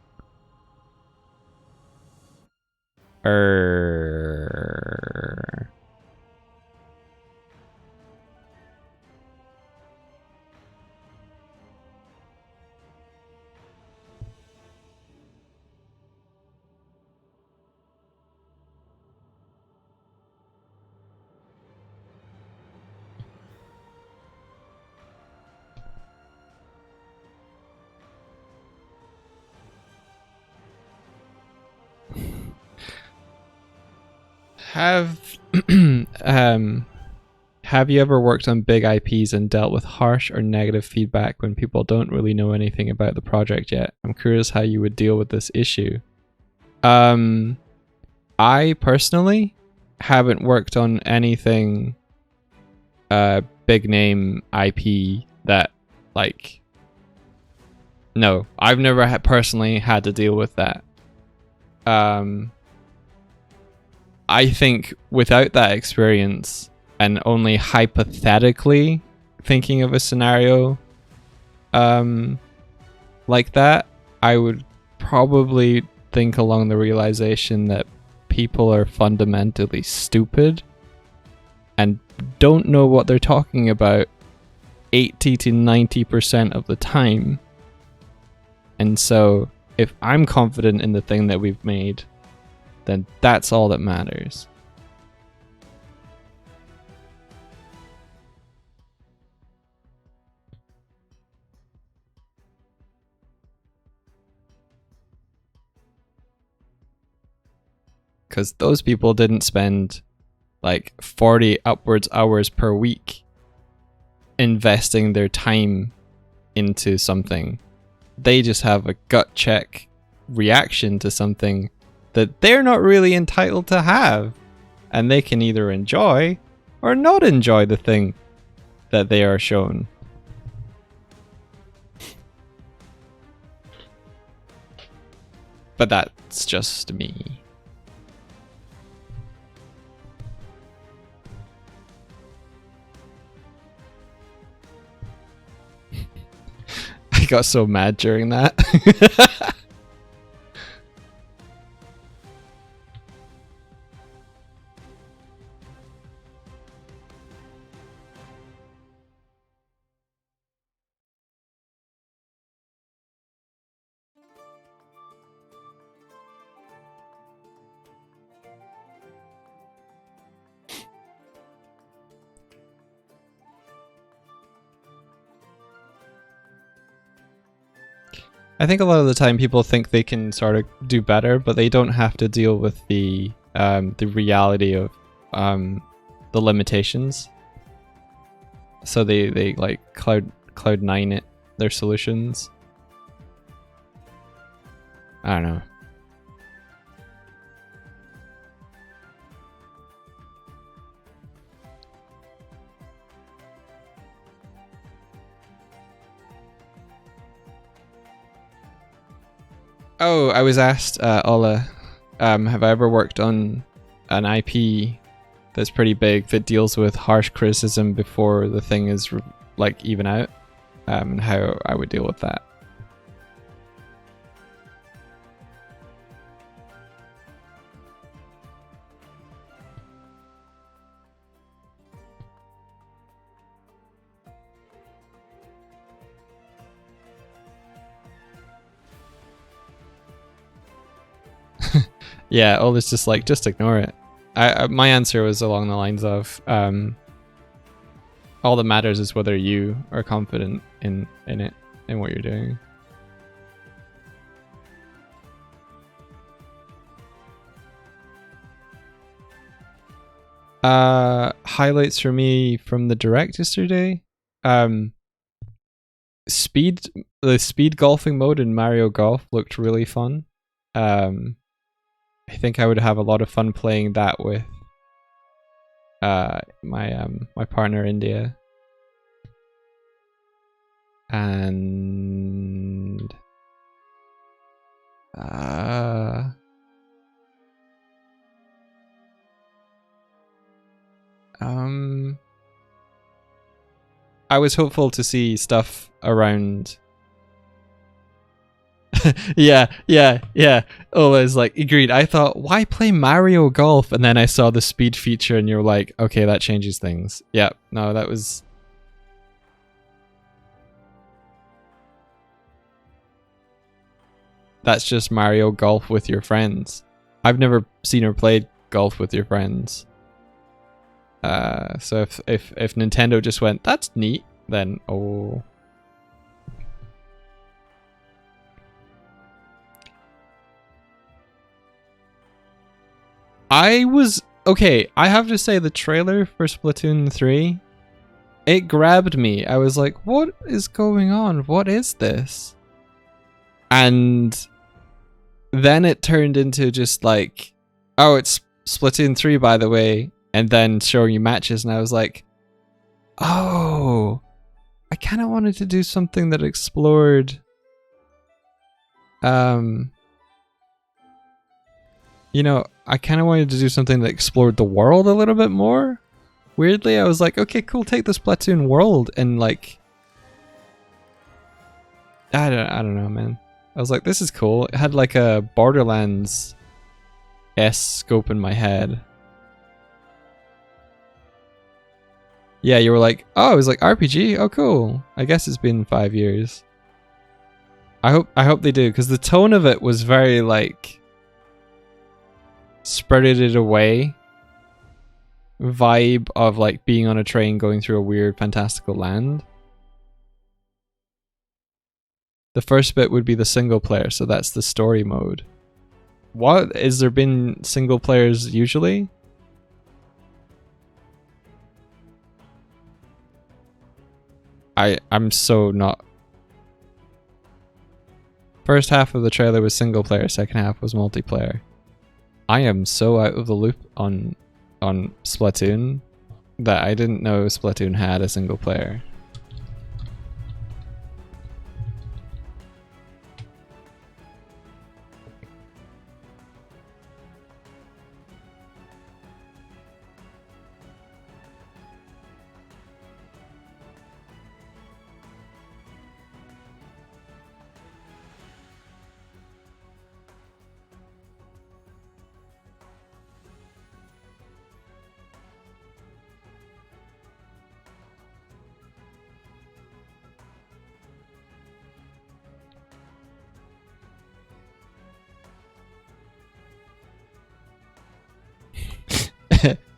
Have you ever worked on big IPs and dealt with harsh or negative feedback when people don't really know anything about the project yet? I'm curious how you would deal with this issue. I personally haven't worked on anything big name IP that like no, I've never personally had to deal with that. I think without that experience and only hypothetically thinking of a scenario like that, I would probably think along the realization that people are fundamentally stupid and don't know what they're talking about 80 to 90% of the time. And so if I'm confident in the thing that we've made, then that's all that matters. Because those people didn't spend like 40 upwards hours per week investing their time into something. They just have a gut check reaction to something that they're not really entitled to have. And they can either enjoy or not enjoy the thing that they are shown. But that's just me. I got so mad during that. I think a lot of the time people think they can sort of do better, but they don't have to deal with the reality of the limitations. So they like cloud nine it their solutions. I don't know. Oh, I was asked, Ola, have I ever worked on an IP that's pretty big that deals with harsh criticism before the thing is like even out, and how I would deal with that. Yeah, Ola's just like, just ignore it. My answer was along the lines of, all that matters is whether you are confident in it, in what you're doing. Highlights for me from the direct yesterday. The speed golfing mode in Mario Golf looked really fun. I think I would have a lot of fun playing that with my partner India. And I was hopeful to see stuff around. yeah. Ola is like, agreed. I thought, why play Mario Golf? And then I saw the speed feature and you're like, okay, that changes things. Yeah, no, that was... That's just Mario Golf with your friends. I've never seen or played golf with your friends. So if Nintendo just went, that's neat, then oh. Okay, I have to say the trailer for Splatoon 3, it grabbed me. I was like, what is going on? What is this? And then it turned into just like, oh, it's Splatoon 3 by the way, and then showing you matches, and I was like, oh, I kind of wanted to do something that explored you know, I kind of wanted to do something that explored the world a little bit more. Weirdly, I was like, okay, cool, take the Splatoon world and like, I don't know, man. I was like, this is cool. It had like a Borderlands-esque scope in my head. Yeah, you were like, oh, it was like RPG? Oh, cool. I guess it's been 5 years. I hope they do, because the tone of it was very like spirited away vibe of like being on a train going through a weird fantastical land. The first bit would be the single player, so that's the story mode. What? Is there been single players usually? I'm so not. First half of the trailer was single player, second half was multiplayer. I am so out of the loop on Splatoon that I didn't know Splatoon had a single player.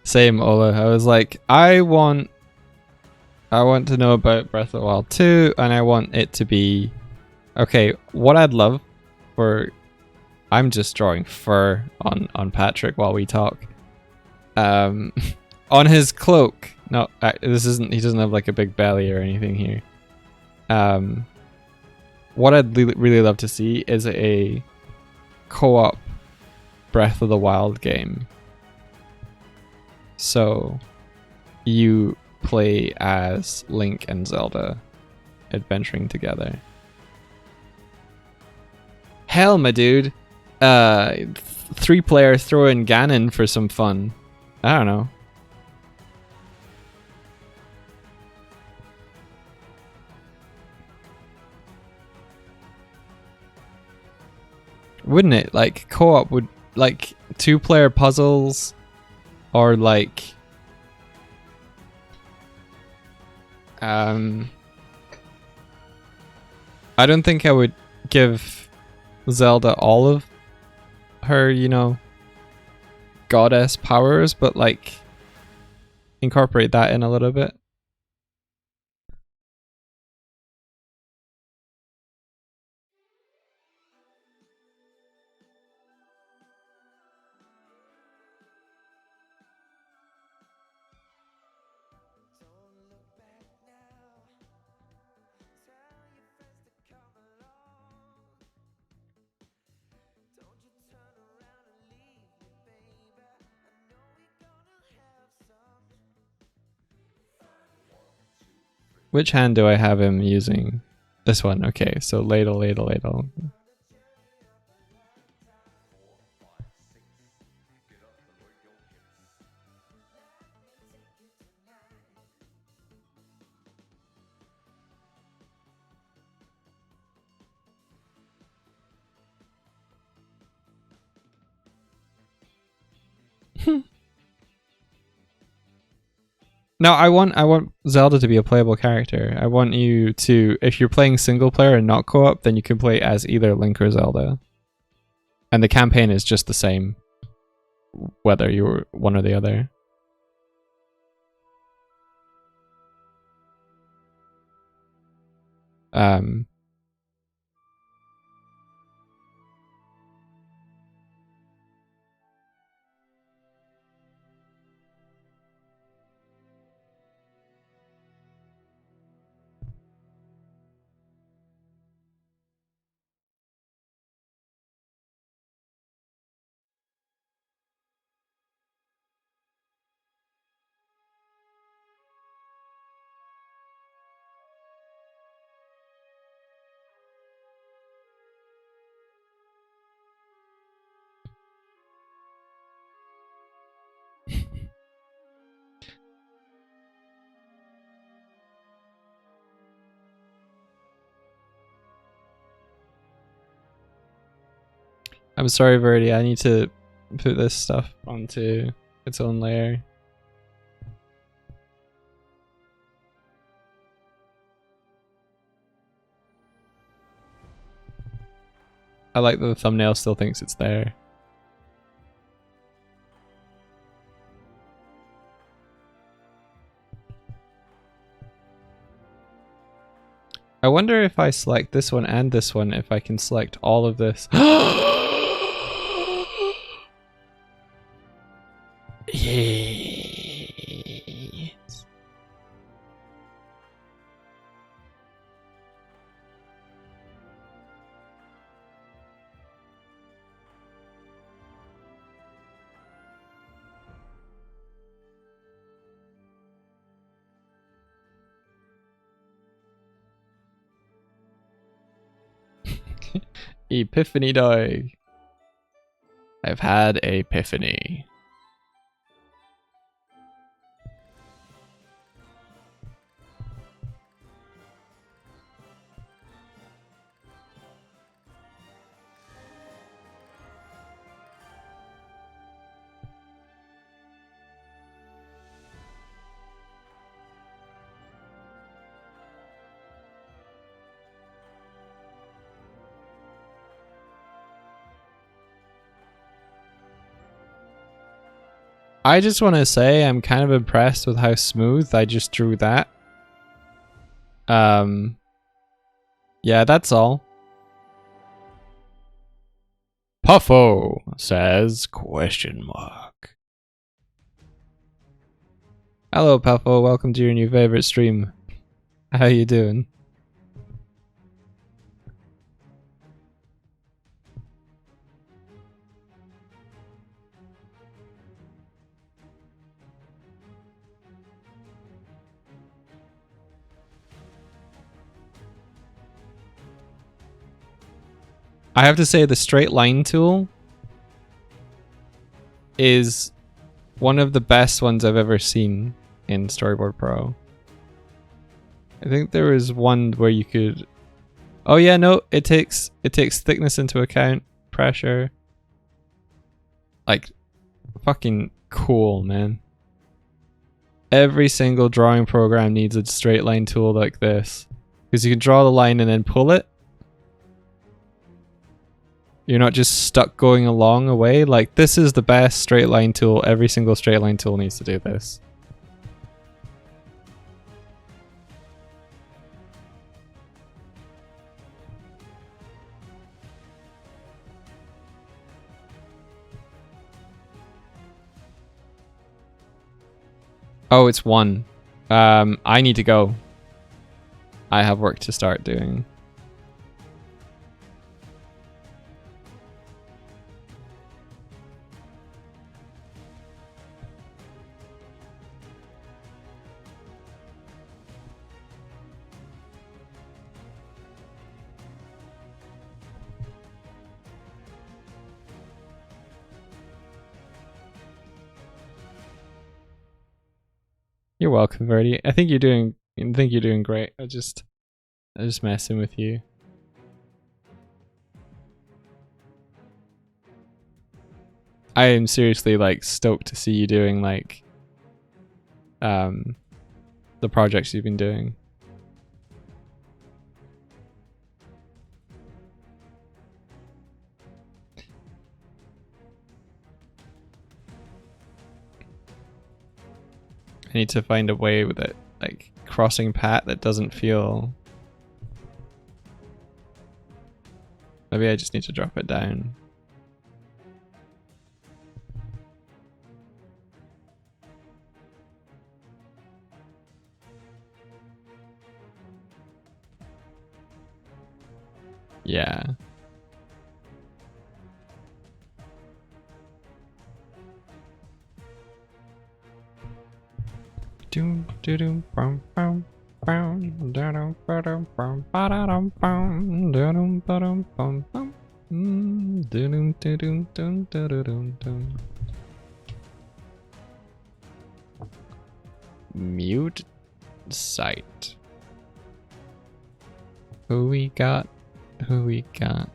Same, Ola. I was like, I want to know about Breath of the Wild 2, and I want it to be okay. What I'd love for, I'm just drawing fur on Patrick while we talk. On his cloak. No, this isn't. He doesn't have like a big belly or anything here. What I'd really love to see is a co-op Breath of the Wild game. So, you play as Link and Zelda adventuring together. Hell, my dude. 3-player throw in Ganon for some fun. I don't know. Wouldn't it? Like, co-op would, like, 2-player puzzles. Or like, I don't think I would give Zelda all of her, you know, goddess powers, but like incorporate that in a little bit. Which hand do I have him using? This one. Okay, so ladle, ladle, ladle. No, I want Zelda to be a playable character. I want you to, if you're playing single player and not co-op, then you can play as either Link or Zelda. And the campaign is just the same, whether you're one or the other. I'm sorry, Verdi. I need to put this stuff onto its own layer. I like that the thumbnail still thinks it's there. I wonder if I select this one and this one, if I can select all of this. Yes. Epiphany Doig. I've had a epiphany. I just want to say I'm kind of impressed with how smooth I just drew that. Yeah, that's all. Puffo says question mark. Hello Puffo, welcome to your new favorite stream. How you doing? I have to say the straight line tool is one of the best ones I've ever seen in Storyboard Pro. I think there was one where you could... Oh yeah, no, it takes thickness into account, pressure. Like, fucking cool, man. Every single drawing program needs a straight line tool like this. Because you can draw the line and then pull it. You're not just stuck going along away. Like, this is the best straight line tool. Every single straight line tool needs to do this. Oh, it's 1. I need to go. I have work to start doing. You're welcome, Verdi. I think you're doing great. I'm just messing with you. I am seriously like stoked to see you doing like the projects you've been doing. I need to find a way with it, like crossing pat that doesn't feel. Maybe I just need to drop it down. Yeah. Doom doom bum bum bum doom bum bum ba-da-dum bum doom bum bum bum doom doom doom doom doom. Mute site. Who we got? Who we got?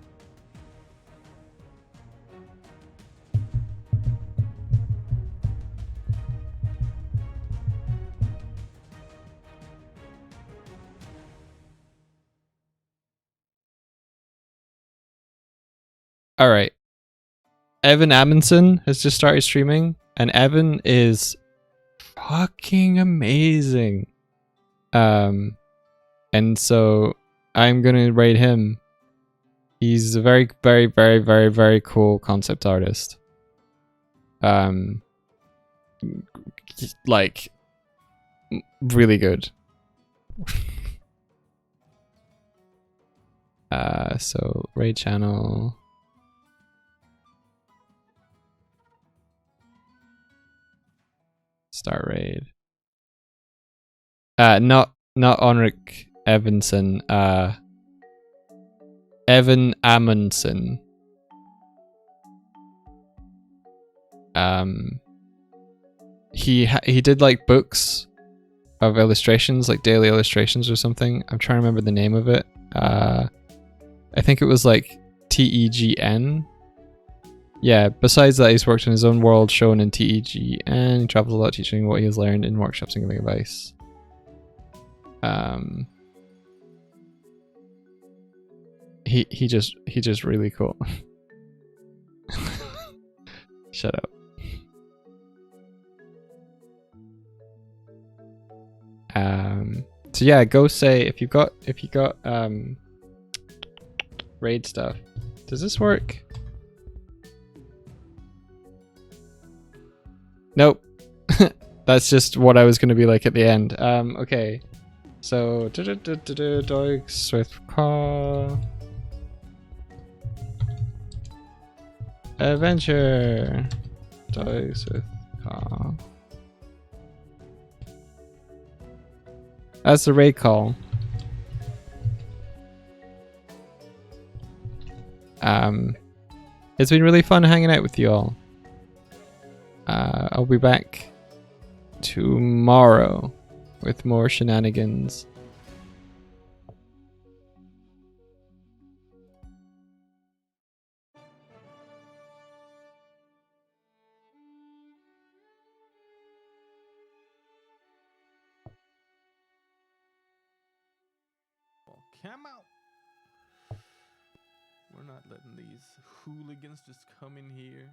All right. Evan Amundsen has just started streaming, and Evan is fucking amazing. And so I'm gonna rate him. He's a very, very, very, very, very cool concept artist. Like really good. So raid channel. Start raid. Not Onric Evanson. Evan Amundsen. He did like books of illustrations, like daily illustrations or something. I'm trying to remember the name of it. I think it was like TEGN. Yeah, besides that, he's worked in his own world shown in TEGN. He travels a lot teaching what he has learned in workshops and giving advice. He just really cool. Shut up. So yeah, go say if you got raid stuff. Does this work? Nope. That's just what I was gonna be like at the end. Okay. So Doig Swift Car Adventure. Doig Swift Car. That's the raid call. It's been really fun hanging out with you all. I'll be back tomorrow with more shenanigans. Come out. We're not letting these hooligans just come in here.